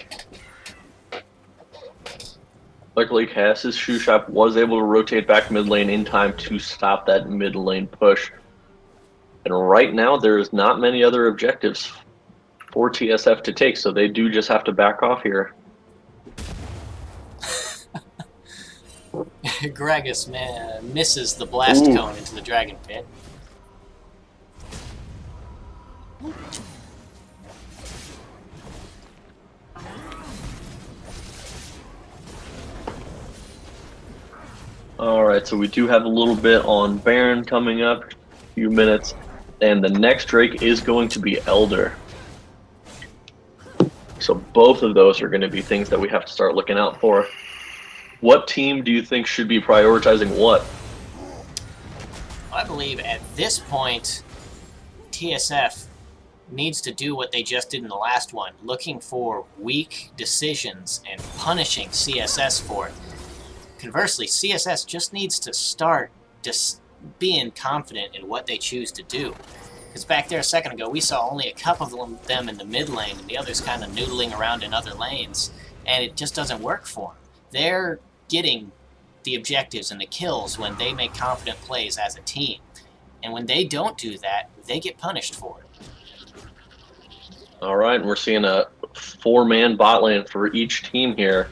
S1: Luckily, Cass's shoe shop was able to rotate back mid lane in time to stop that mid lane push. And right now, there's not many other objectives for TSF to take, so they do just have to back off here.
S2: Gragas misses the blast
S1: Ooh.
S2: cone into the dragon pit.
S1: Alright, so we do have a little bit on Baron coming up, a few minutes, and the next Drake is going to be Elder. So both of those are going to be things that we have to start looking out for. What team do you think should be prioritizing what?
S2: I believe at this point, TSF needs to do what they just did in the last one, looking for weak decisions and punishing CSS for it. Conversely, CSS just needs to start being confident in what they choose to do. Because back there a second ago, we saw only a couple of them in the mid lane, and the others kind of noodling around in other lanes, and it just doesn't work for them. They're getting the objectives and the kills when they make confident plays as a team. And when they don't do that, they get punished for it.
S1: Alright, and we're seeing a 4-man bot lane for each team here.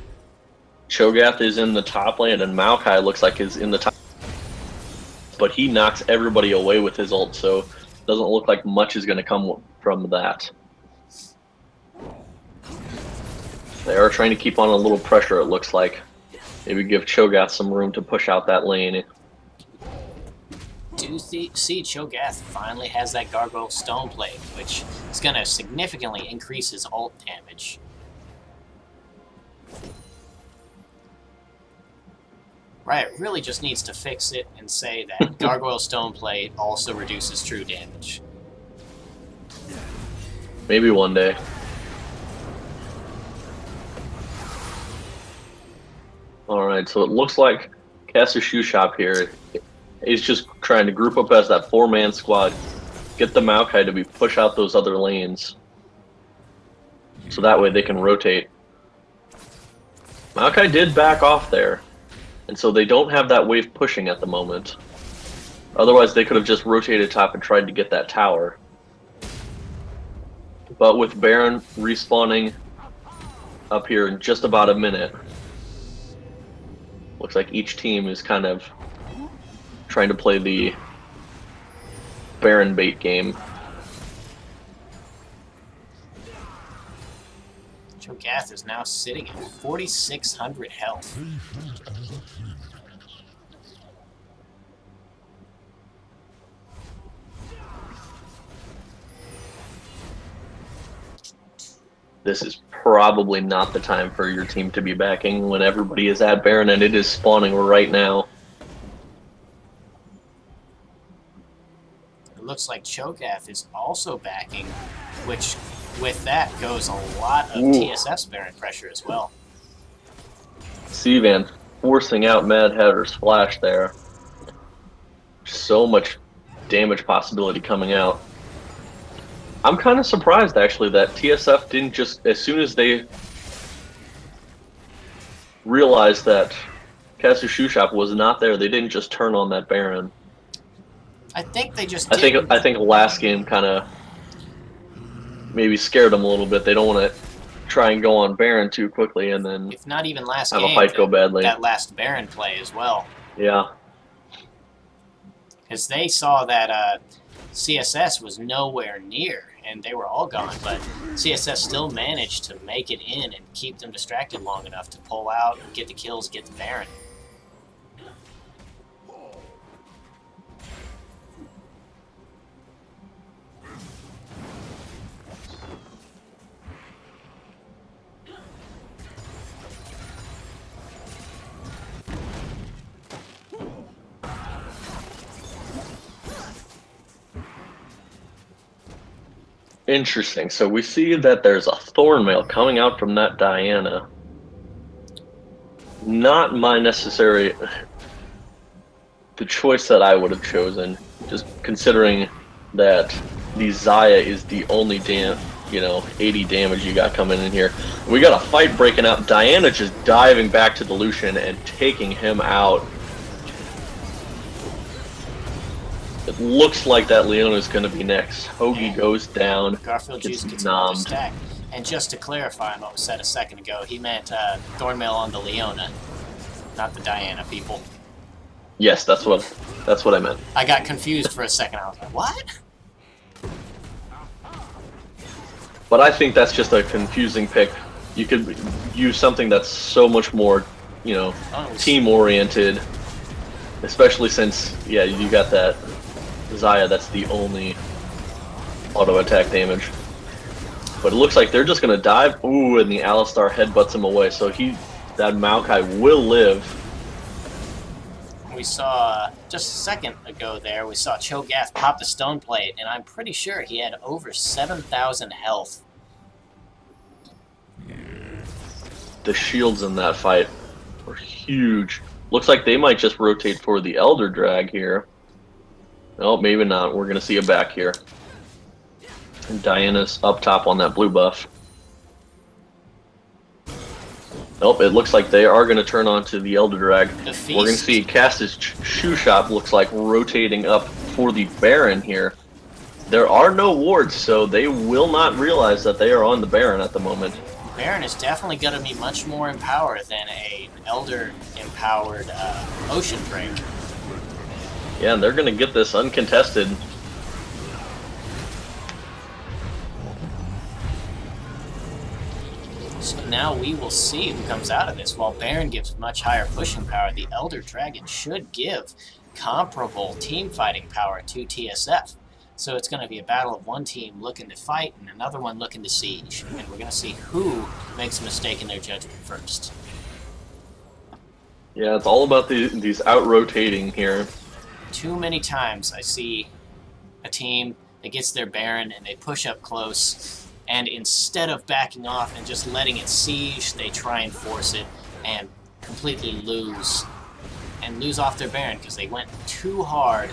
S1: Cho'Gath is in the top lane, and Maokai looks like is in the top. But he knocks everybody away with his ult, so it doesn't look like much is going to come from that. They are trying to keep on a little pressure, it looks like. Maybe give Cho'Gath some room to push out that lane.
S2: Do see Cho'Gath finally has that Gargoyle Stone Blade, which is going to significantly increase his ult damage. Riot really just needs to fix it and say that Gargoyle Stone Blade also reduces true damage.
S1: Maybe one day. Alright, so it looks like Cass's shoe shop here is just trying to group up as that 4-man squad, get the Maokai to push out those other lanes, so that way they can rotate. Maokai did back off there, and so they don't have that wave pushing at the moment. Otherwise, they could have just rotated top and tried to get that tower. But with Baron respawning up here in just about a minute, looks like each team is kind of trying to play the Baron bait game.
S2: Cho'Gath is now sitting at 4,600 health.
S1: This is probably not the time for your team to be backing when everybody is at Baron, and it is spawning right now.
S2: It looks like Cho'Gath is also backing, which with that goes a lot of TSF's Baron pressure as well.
S1: Sivan forcing out Mad Hatter's flash there. So much damage possibility coming out. I'm kind of surprised, actually, that TSF didn't just, as soon as they realized that Cass's shoe shop was not there, they didn't just turn on that Baron.
S2: I think they just
S1: I think last game kind of maybe scared them a little bit. They don't want to try and go on Baron too quickly and then
S2: If not even last
S1: have a
S2: game,
S1: fight go badly.
S2: that last Baron play as well.
S1: Yeah.
S2: Because they saw that CSS was nowhere near, and they were all gone, but CSS still managed to make it in and keep them distracted long enough to pull out, get the kills, get the Baron.
S1: Interesting. So we see that there's a Thornmail coming out from that Diana. Not my necessary... the choice that I would have chosen, just considering that the Xayah is the only 80 damage you got coming in here. We got a fight breaking out. Diana just diving back to the Lucian and taking him out. It looks like that Leona is going to be next. Hoagie goes down.
S2: Garfield Juice gets another stack. And just to clarify on what was said a second ago, he meant Thornmail on the Leona, not the Diana, people.
S1: Yes, that's what I meant.
S2: I got confused for a second. I was like, what?
S1: But I think that's just a confusing pick. You could use something that's so much more, team-oriented. Especially since, you got that Xayah that's the only auto attack damage. But it looks like they're just going to dive. Ooh, and the Alistar headbutts him away. So that Maokai will live.
S2: We saw, just a second ago there, we saw Cho'Gath pop the stone plate, and I'm pretty sure he had over 7,000 health.
S1: The shields in that fight were huge. Looks like they might just rotate for the Elder Drag here. Oh, maybe not. We're going to see it back here. And Diana's up top on that blue buff. Nope, it looks like they are going to turn on to the Elder Drag. We're going to see Cass's Shoe Shop looks like rotating up for the Baron here. There are no wards, so they will not realize that they are on the Baron at the moment.
S2: Baron is definitely going to be much more empowered than an Elder-empowered Ocean Drake.
S1: Yeah, and they're going to get this uncontested.
S2: So now we will see who comes out of this. While Baron gives much higher pushing power, the Elder Dragon should give comparable team fighting power to TSF. So it's going to be a battle of one team looking to fight and another one looking to siege. And we're going to see who makes a mistake in their judgment first.
S1: Yeah, it's all about these out-rotating here.
S2: Too many times I see a team that gets their Baron and they push up close, and instead of backing off and just letting it siege, they try and force it and completely lose. And lose off their Baron because they went too hard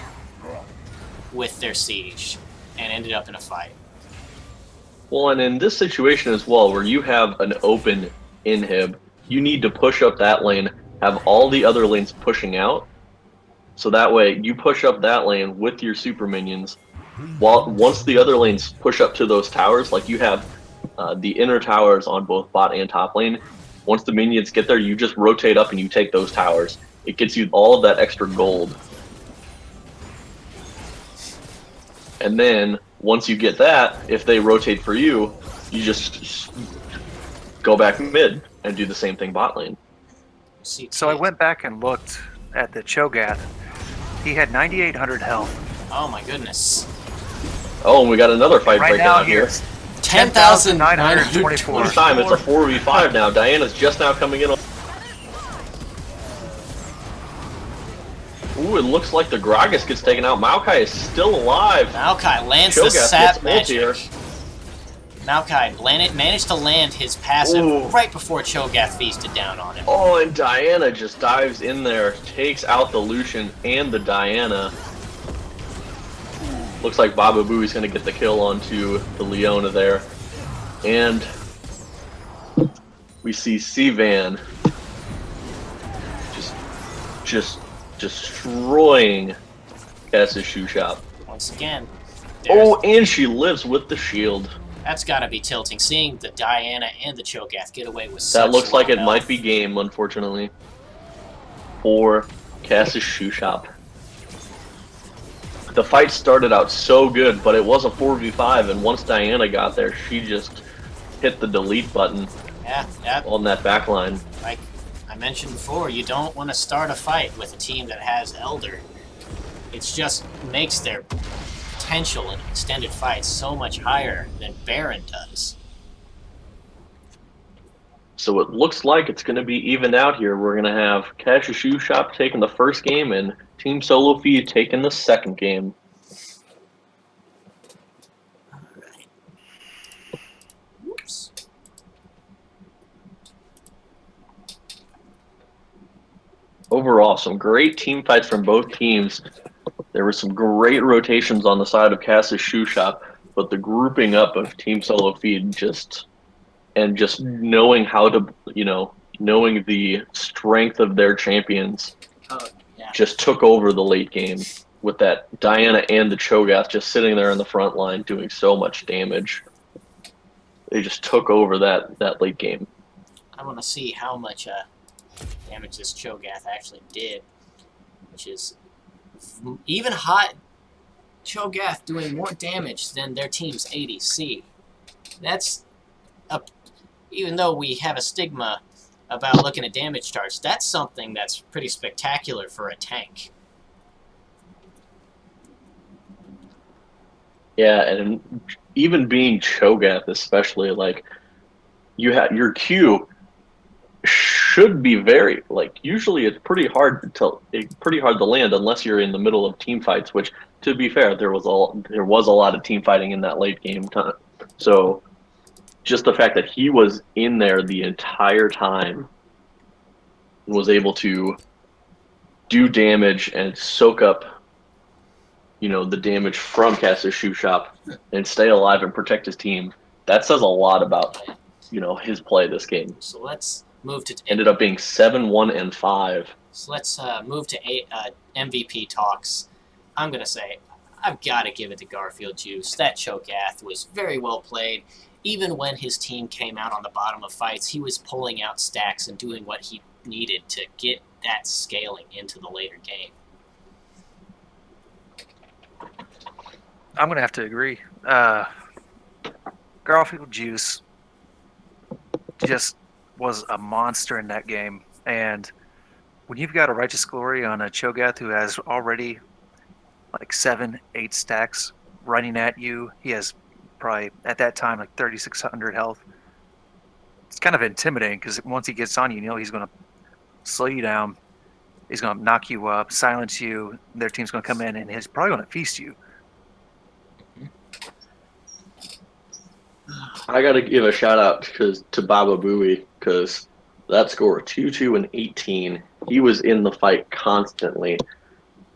S2: with their siege and ended up in a fight.
S1: Well, and in this situation as well, where you have an open inhib, you need to push up that lane, have all the other lanes pushing out, so that way you push up that lane with your super minions. Once the other lanes push up to those towers, like you have the inner towers on both bot and top lane, once the minions get there, you just rotate up and you take those towers. It gets you all of that extra gold. And then, once you get that, if they rotate for you, you just go back mid and do the same thing bot lane.
S3: So I went back and looked at the Cho'Gath. He had 9,800 health.
S2: Oh my goodness.
S1: Oh, and we got another fight breaking out here.
S2: 10,924.
S1: This time it's a 4v5 now. Diana's just now coming in. Ooh, it looks like the Gragas gets taken out. Maokai is still alive.
S2: Maokai lands the sap magic. Maokai managed to land his passive right before Cho'Gath feasted down on him.
S1: Oh, and Diana just dives in there, takes out the Lucian and the Diana. Looks like Baba Booey's going to get the kill onto the Leona there. And we see Sivan just destroying Cass's Shoe Shop.
S2: Once again.
S1: Oh, and she lives with the shield.
S2: That's got to be tilting. Seeing the Diana and the Cho'Gath get away with such
S1: That looks like
S2: low
S1: it might
S2: health.
S1: be game, unfortunately, for Cass's Shoe Shop. The fight started out so good, but it was a 4v5, and once Diana got there, she just hit the delete button
S2: Yeah,
S1: on that back line.
S2: like I mentioned before, you don't want to start a fight with a team that has Elder. It just makes their potential in extended fights so much higher than Baron does.
S1: So it looks like it's going to be evened out here. We're going to have Cass's Shoe Shop taking the first game and Team Solo Feed taking the second game.
S2: Alright. Whoops.
S1: Overall, some great team fights from both teams. There were some great rotations on the side of Cass's Shoe Shop, but the grouping up of Team Solo Feed just knowing how to, knowing the strength of their champions
S2: Oh, yeah.
S1: just took over the late game with that Diana and the Cho'Gath just sitting there in the front line doing so much damage. They just took over that late game.
S2: I want to see how much damage this Cho'Gath actually did, which is even hot Cho'Gath doing more damage than their team's ADC. That's even though we have a stigma about looking at damage charts, that's something that's pretty spectacular for a tank.
S1: Yeah, and even being Cho'Gath, especially, like, your Q should be very, like, usually it's pretty hard to land unless you're in the middle of team fights, which, to be fair, there was a lot of team fighting in that late game time. So just the fact that he was in there the entire time and was able to do damage and soak up, the damage from Cass's Shoe Shop and stay alive and protect his team, that says a lot about, his play this game.
S2: So let's move to
S1: Ended up being 7-1 and 5.
S2: So let's move to MVP talks. I'm gonna say I've got to give it to Garfield Juice. That Cho'Gath was very well played. Even when his team came out on the bottom of fights, he was pulling out stacks and doing what he needed to get that scaling into the later game.
S3: I'm going to have to agree. Garfield Juice just was a monster in that game. And when you've got a Righteous Glory on a Cho'Gath who has already like 7-8 stacks running at you, he has probably at that time like 3,600 health. It's kind of intimidating because once he gets on you, he's going to slow you down. He's going to knock you up, silence you. Their team's going to come in and he's probably going to feast you.
S1: I got to give a shout out to Baba Booey because that score 2-2 and 18. He was in the fight constantly.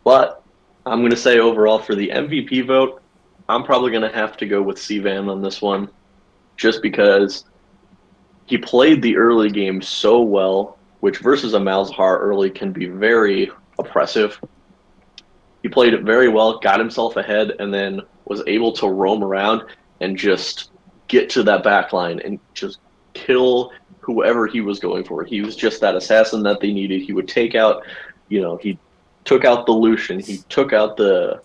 S1: But I'm going to say overall for the MVP vote, I'm probably going to have to go with C-Van on this one just because he played the early game so well, which versus a Malzahar early can be very oppressive. He played it very well, got himself ahead, and then was able to roam around and just get to that back line and just kill whoever he was going for. He was just that assassin that they needed. He would take out, he took out the Lucian. He took out the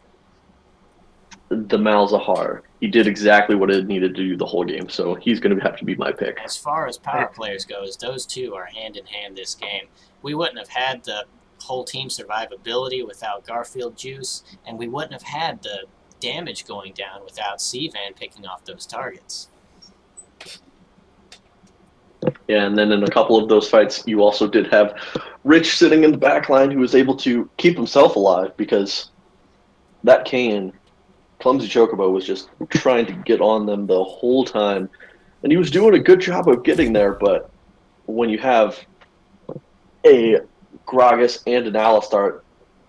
S1: Malzahar. He did exactly what it needed to do the whole game. So he's going to have to be my pick.
S2: As far as power players goes, those two are hand in hand this game. We wouldn't have had the whole team survivability without Garfield Juice, and we wouldn't have had the damage going down without C-Van picking off those targets.
S1: Yeah, and then in a couple of those fights, you also did have Rich sitting in the back line who was able to keep himself alive because that Kayn, Clumsy Chocobo, was just trying to get on them the whole time. And he was doing a good job of getting there, but when you have a Gragas and an Alistar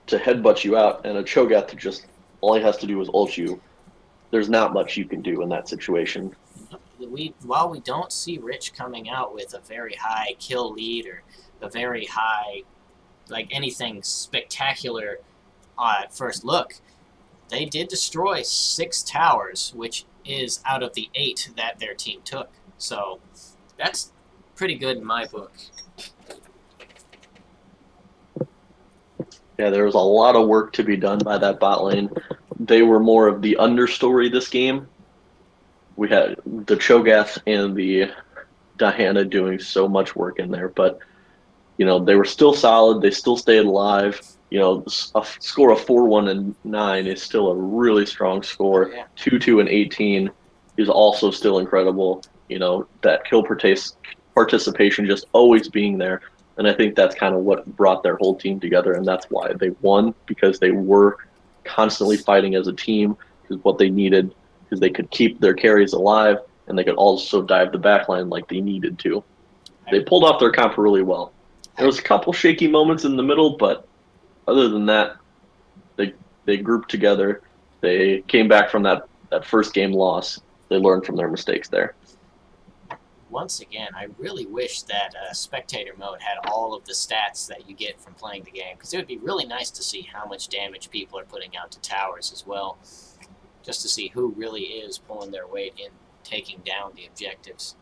S1: to headbutt you out and a Cho'Gath to just, all he has to do is ult you, there's not much you can do in that situation.
S2: While we don't see Rich coming out with a very high kill lead or a very high, like anything spectacular at first look, they did destroy 6 towers, which is out of the 8 that their team took. So that's pretty good in my book.
S1: Yeah, there was a lot of work to be done by that bot lane. They were more of the understory this game. We had the Cho'Gath and the Diana doing so much work in there, but they were still solid. They still stayed alive. A score of 4-1 and 9 is still a really strong score.
S2: Oh, yeah.
S1: 2-2 and 18 is also still incredible. That kill participation just always being there. And I think that's kind of what brought their whole team together, and that's why they won, because they were constantly fighting as a team, because what they needed, because they could keep their carries alive, and they could also dive the backline like they needed to. They pulled off their comp really well. There was a couple shaky moments in the middle, but other than that, they grouped together. They came back from that first game loss. They learned from their mistakes there.
S2: Once again, I really wish that spectator mode had all of the stats that you get from playing the game, because it would be really nice to see how much damage people are putting out to towers as well, just to see who really is pulling their weight in taking down the objectives.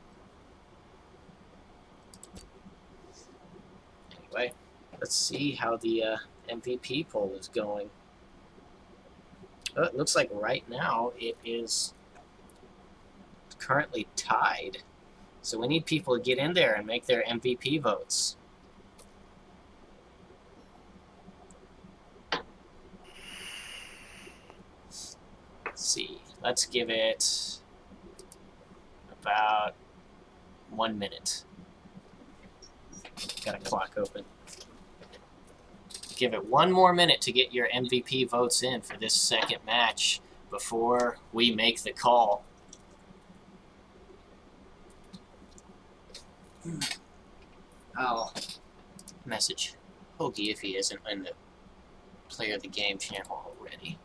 S2: Anyway, let's see how the MVP poll is going. Oh, it looks like right now it is currently tied. So we need people to get in there and make their MVP votes. Let's see. Let's give it about 1 minute. Got a clock open. Give it 1 more minute to get your MVP votes in for this second match before we make the call. I'll message Hoagie if he isn't in the Player of the Game channel already.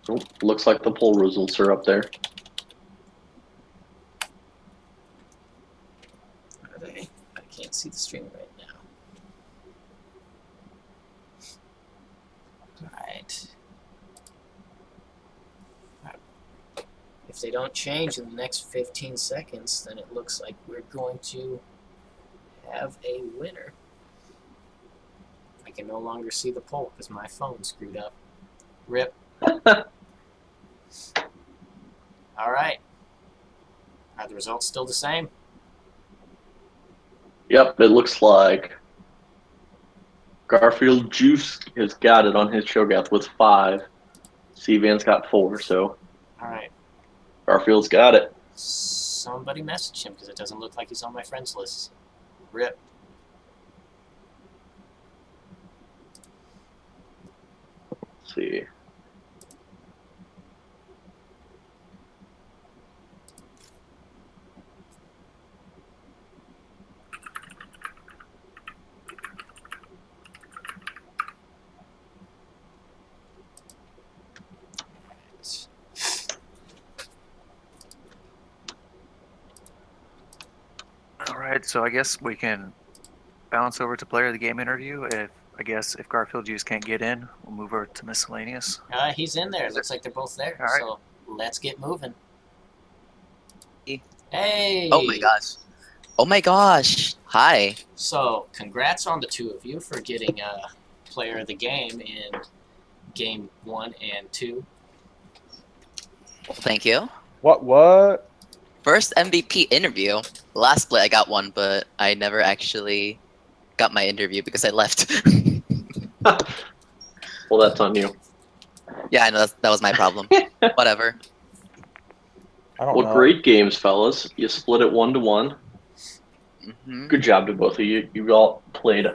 S1: Oh, looks like the poll results are up there.
S2: Are they? I can't see the stream right now. Alright. If they don't change in the next 15 seconds, then it looks like we're going to have a winner. I can no longer see the poll because my phone screwed up. RIP. Alright. Are the results still the same?
S1: Yep, it looks like Garfield Juice has got it on his Cho'Gath with 5. C-Van's got 4, so
S2: Alright.
S1: Garfield's got it.
S2: Somebody message him because it doesn't look like he's on my friends list. RIP.
S1: Let's see.
S3: Alright, so I guess we can bounce over to Player of the Game interview. If Garfield Juice can't get in, we'll move over to miscellaneous.
S2: He's in there. Looks like they're both there.
S3: All right.
S2: So let's get moving.
S4: Hey.
S2: Hey!
S4: Oh my gosh. Oh my gosh. Hi.
S2: So congrats on the two of you for getting Player of the Game in Game 1 and 2.
S4: Well, thank you.
S5: What?
S4: First MVP interview. Last split I got one, but I never actually got my interview because I left.
S1: Well, that's on you.
S4: Yeah, I know that was my problem. Whatever.
S5: I don't
S1: Well,
S5: know.
S1: great games, fellas. You split it 1-1.
S4: Hmm.
S1: Good job to both of you. You all played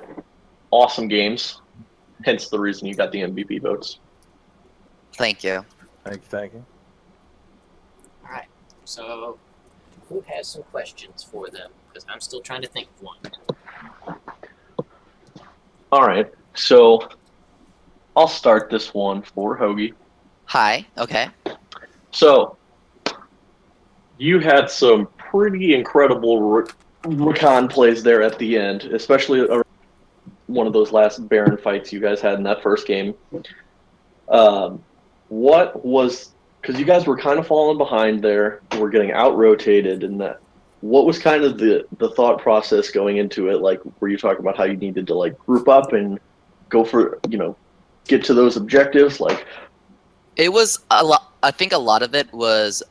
S1: awesome games. Hence the reason you got the MVP votes.
S4: Thank you.
S5: Thank you.
S2: Alright. So who has some questions for them? Because I'm still trying to think of one.
S1: All right, so I'll start this one for Hoagie.
S4: Hi. Okay.
S1: So you had some pretty incredible Rakan plays there at the end, especially one of those last Baron fights you guys had in that first game. What was, because you guys were kind of falling behind there, we're getting out rotated, and that. What was kind of the thought process going into it? Like, were you talking about how you needed to like group up and go for get to those objectives? Like,
S4: It was a lot. I think a lot of it was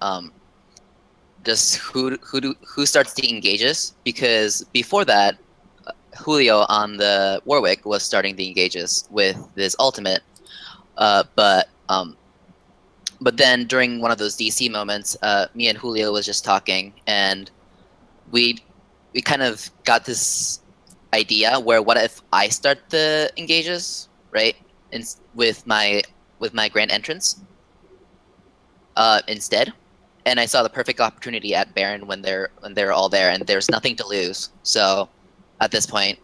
S4: just who starts the engages, because before that, Julio on the Warwick was starting the engages with his ultimate, but then during one of those DC moments, me and Julio was just talking, and we kind of got this idea where what if I start the engages, right? With my grand entrance instead, and I saw the perfect opportunity at Baron when they're all there, and there's nothing to lose. So at this point,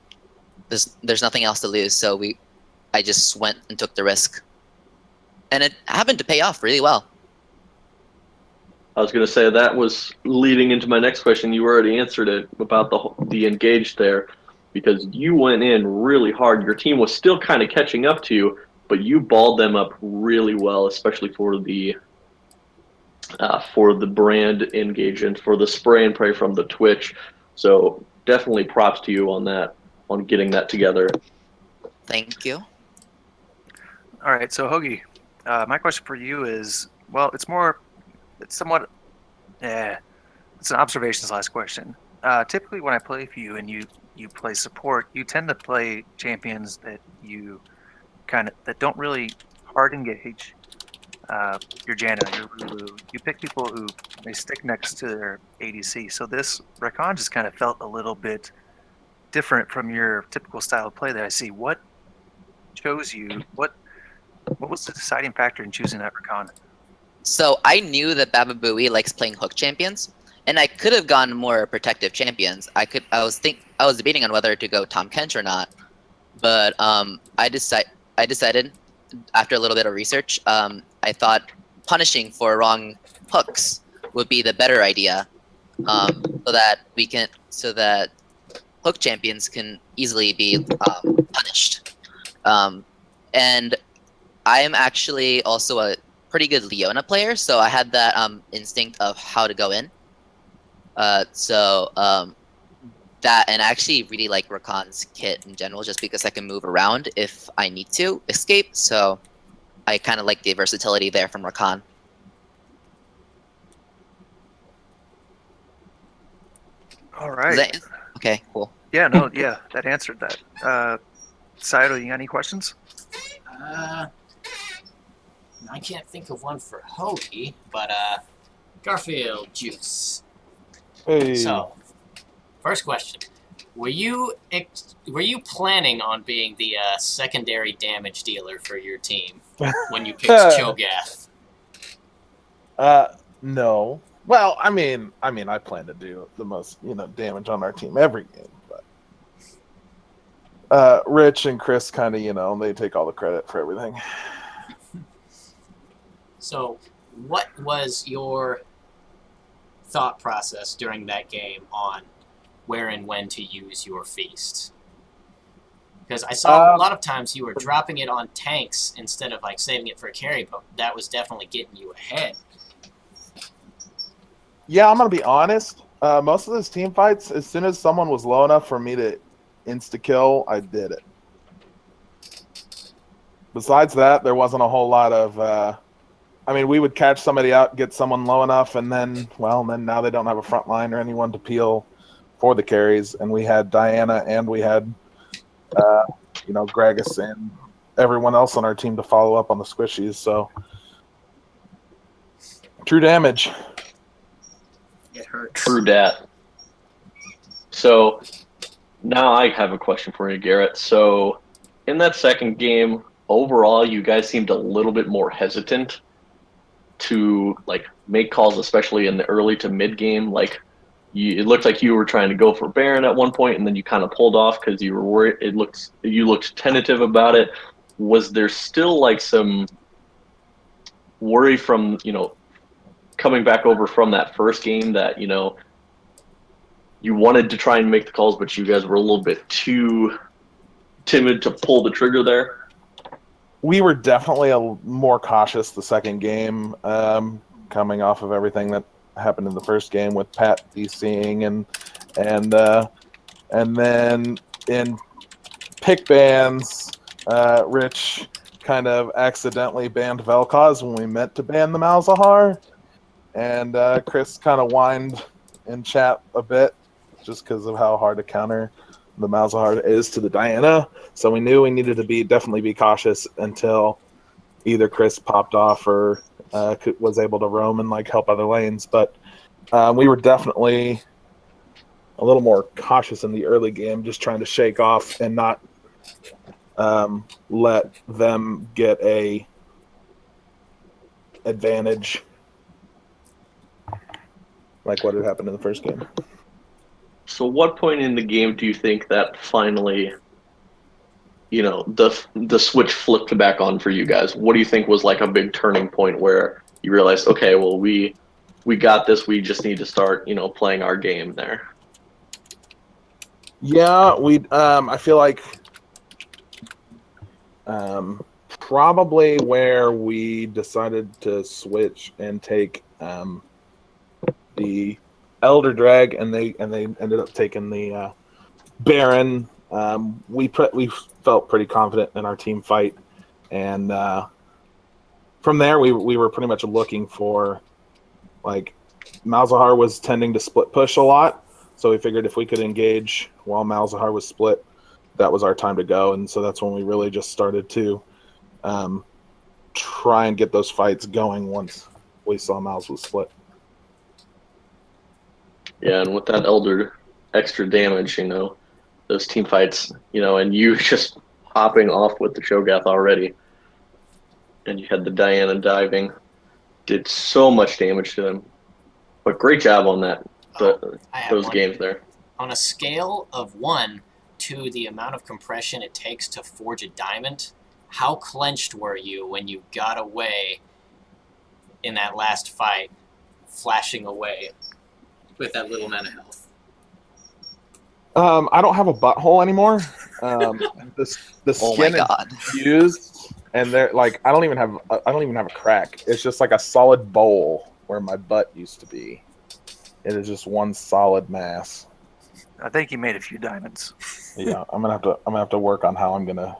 S4: there's nothing else to lose. So I just went and took the risk, and it happened to pay off really well.
S1: I was going to say that was leading into my next question. You already answered it about the engage there, because you went in really hard. Your team was still kind of catching up to you, but you balled them up really well, especially for the brand engage and for the spray and pray from the Twitch. So definitely props to you on that, on getting that together.
S4: Thank you.
S3: All right, so Hoagie, my question for you is, well, it's somewhat, it's an observation/question. Typically, when I play for you and you play support, you tend to play champions that that don't really hard engage. Your Janna, your Lulu. You pick people who they stick next to their ADC. So this Rakan just kind of felt a little bit different from your typical style of play that I see. What chose you? What was the deciding factor in choosing that Rakan?
S4: So I knew that Baba Booey likes playing hook champions, and I could have gone more protective champions. I was debating on whether to go Tom Kench or not, but I decided after a little bit of research, I thought punishing for wrong hooks would be the better idea, so that hook champions can easily be punished. And I am actually also a pretty good Leona player, so I had that instinct of how to go in. That, and I actually really like Rakan's kit in general, just because I can move around if I need to escape. So I kind of like the versatility there from Rakan.
S3: All right.
S4: Okay, cool.
S3: Yeah, no, yeah, that answered that. Saito, you got any questions?
S2: I can't think of one for Hoagie, but Garfield Juice.
S5: Hey.
S2: So, first question: Were you planning on being the secondary damage dealer for your team when you picked Cho'Gath?
S5: No. Well, I mean, I plan to do the most, damage on our team every game, but Rich and Chris kind of, they take all the credit for everything.
S2: So, what was your thought process during that game on where and when to use your feast? Because I saw a lot of times you were dropping it on tanks instead of like saving it for a carry, but that was definitely getting you ahead.
S5: Yeah, I'm gonna be honest. Most of those team fights, as soon as someone was low enough for me to insta-kill, I did it. Besides that, there wasn't a whole lot of... we would catch somebody out, get someone low enough, and then now they don't have a front line or anyone to peel for the carries. And we had Diana and we had, Gragas and everyone else on our team to follow up on the squishies. So, true damage.
S2: It hurts.
S1: True dat. So now I have a question for you, Garrett. So in that second game, overall, you guys seemed a little bit more hesitant to make calls, especially in the early to mid game. It looked like you were trying to go for Baron at one point, and then you kind of pulled off because you were worried. You looked tentative about it. Was there still some worry from coming back over from that first game that you wanted to try and make the calls, but you guys were a little bit too timid to pull the trigger there?
S5: We were definitely more cautious the second game, coming off of everything that happened in the first game with Pat DCing and then in pick bans, Rich kind of accidentally banned Vel'Koz when we meant to ban the Malzahar, and Chris kind of whined in chat a bit just because of how hard to counter the Malzahar is to the Diana. So we knew we needed to definitely be cautious until either Chris popped off or was able to roam and like help other lanes. But we were definitely a little more cautious in the early game, just trying to shake off and not let them get a advantage like what had happened in the first game.
S1: So what point in the game do you think that finally, the switch flipped back on for you guys? What do you think was like a big turning point where you realized, okay, well, we got this. We just need to start, playing our game there?
S5: Yeah, I feel like probably where we decided to switch and take the Elder Drag, and they ended up taking the Baron. We felt pretty confident in our team fight, and from there we were pretty much looking for, like, Malzahar was tending to split push a lot, so we figured if we could engage while Malzahar was split, that was our time to go, and so that's when we really just started to try and get those fights going once we saw Malz was split.
S1: Yeah, and with that Elder extra damage, those team fights, and you just hopping off with the Cho'Gath already, and you had the Diana diving, did so much damage to them. But great job on that, those games there.
S2: On a scale of 1 to the amount of compression it takes to forge a diamond, how clenched were you when you got away in that last fight, flashing away with that little amount of health?
S5: I don't have a butthole anymore. The
S4: Oh my
S5: skin is
S4: God.
S5: fused, and they're like I don't even have a crack. It's just like a solid bowl where my butt used to be. It is just one solid mass.
S3: I think you made a few diamonds.
S5: Yeah, I'm gonna have to work on how I'm gonna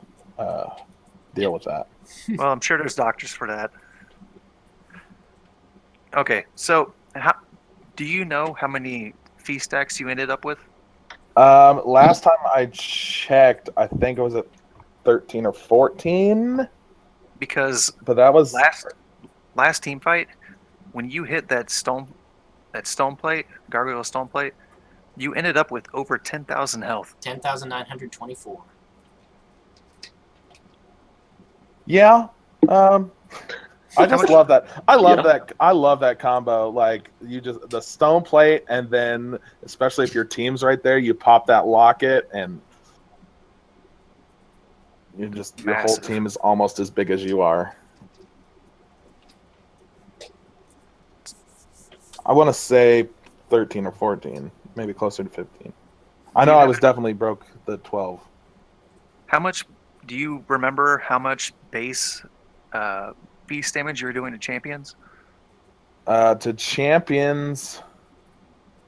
S5: deal with that.
S3: Well, I'm sure there's doctors for that. Okay, so do you know how many fee stacks you ended up with?
S5: Last time I checked, I think it was at 13 or 14.
S3: But
S5: that was
S3: last team fight, when you hit that stone plate, gargoyle stone plate, you ended up with over 10,000 health.
S2: 10,924.
S5: Yeah. I just love that. I love that combo. Like, you just the stone plate, and then especially if your team's right there, you pop that locket, and your whole team is almost as big as you are. I want to say 13 or 14, maybe closer to 15. I know I was definitely broke the 12.
S3: How much do you remember? How much base beast damage you were doing to champions?
S5: To champions,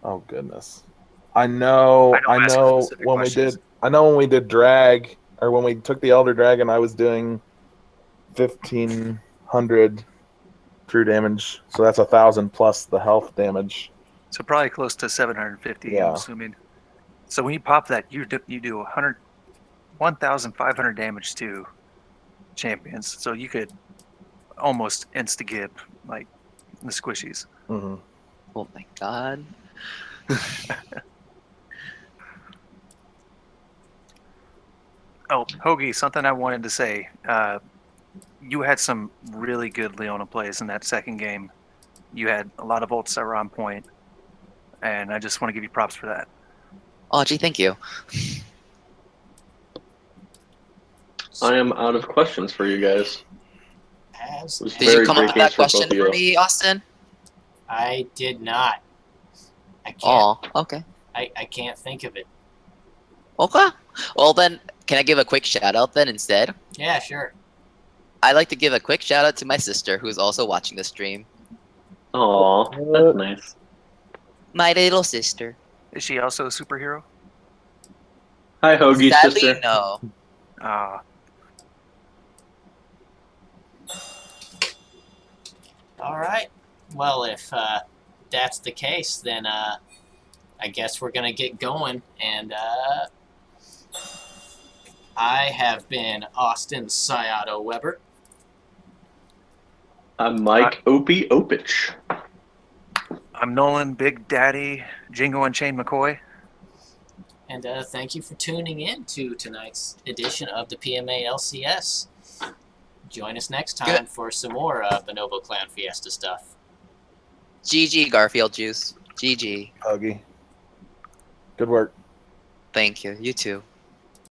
S5: oh goodness, I know when we did drag, or when we took the Elder Dragon, I was doing 1,500 true damage, so that's 1,000 plus the health damage.
S3: So probably close to 750.
S5: Yeah.
S3: I'm assuming. So when you pop that, you do 1,500 damage to champions. So you could almost insta-gib like the squishies.
S5: Mm-hmm.
S4: Oh my God.
S3: Oh, Hoagie, something I wanted to say. You had some really good Leona plays in that second game. You had a lot of ults that were on point, and I just want to give you props for that.
S4: Oh, gee, thank you.
S1: I am out of questions for you guys.
S4: Did you come up with that question for me, Austin?
S2: I did not. I can't.
S4: Oh, okay.
S2: I can't think of it.
S4: Okay. Well then, can I give a quick shout out then instead?
S2: Yeah, sure.
S4: I'd like to give a quick shout out to my sister who's also watching the stream.
S1: Aw, that's nice.
S4: My little sister.
S3: Is she also a superhero?
S1: Hi, Hoagie
S4: Sadly,
S1: sister.
S4: no.
S2: All right. Well, if that's the case, then I guess we're gonna get going. And I have been Austin Sciato Weber.
S1: I'm Mike Opie Opich.
S3: I'm Nolan Big Daddy Jingo and Shane McCoy.
S2: And thank you for tuning in to tonight's edition of the PMA LCS. Join us next time for some more Bonobo Clan Fiesta stuff.
S4: GG Garfield Juice. GG.
S5: Huggy. Good work.
S4: Thank you. You too.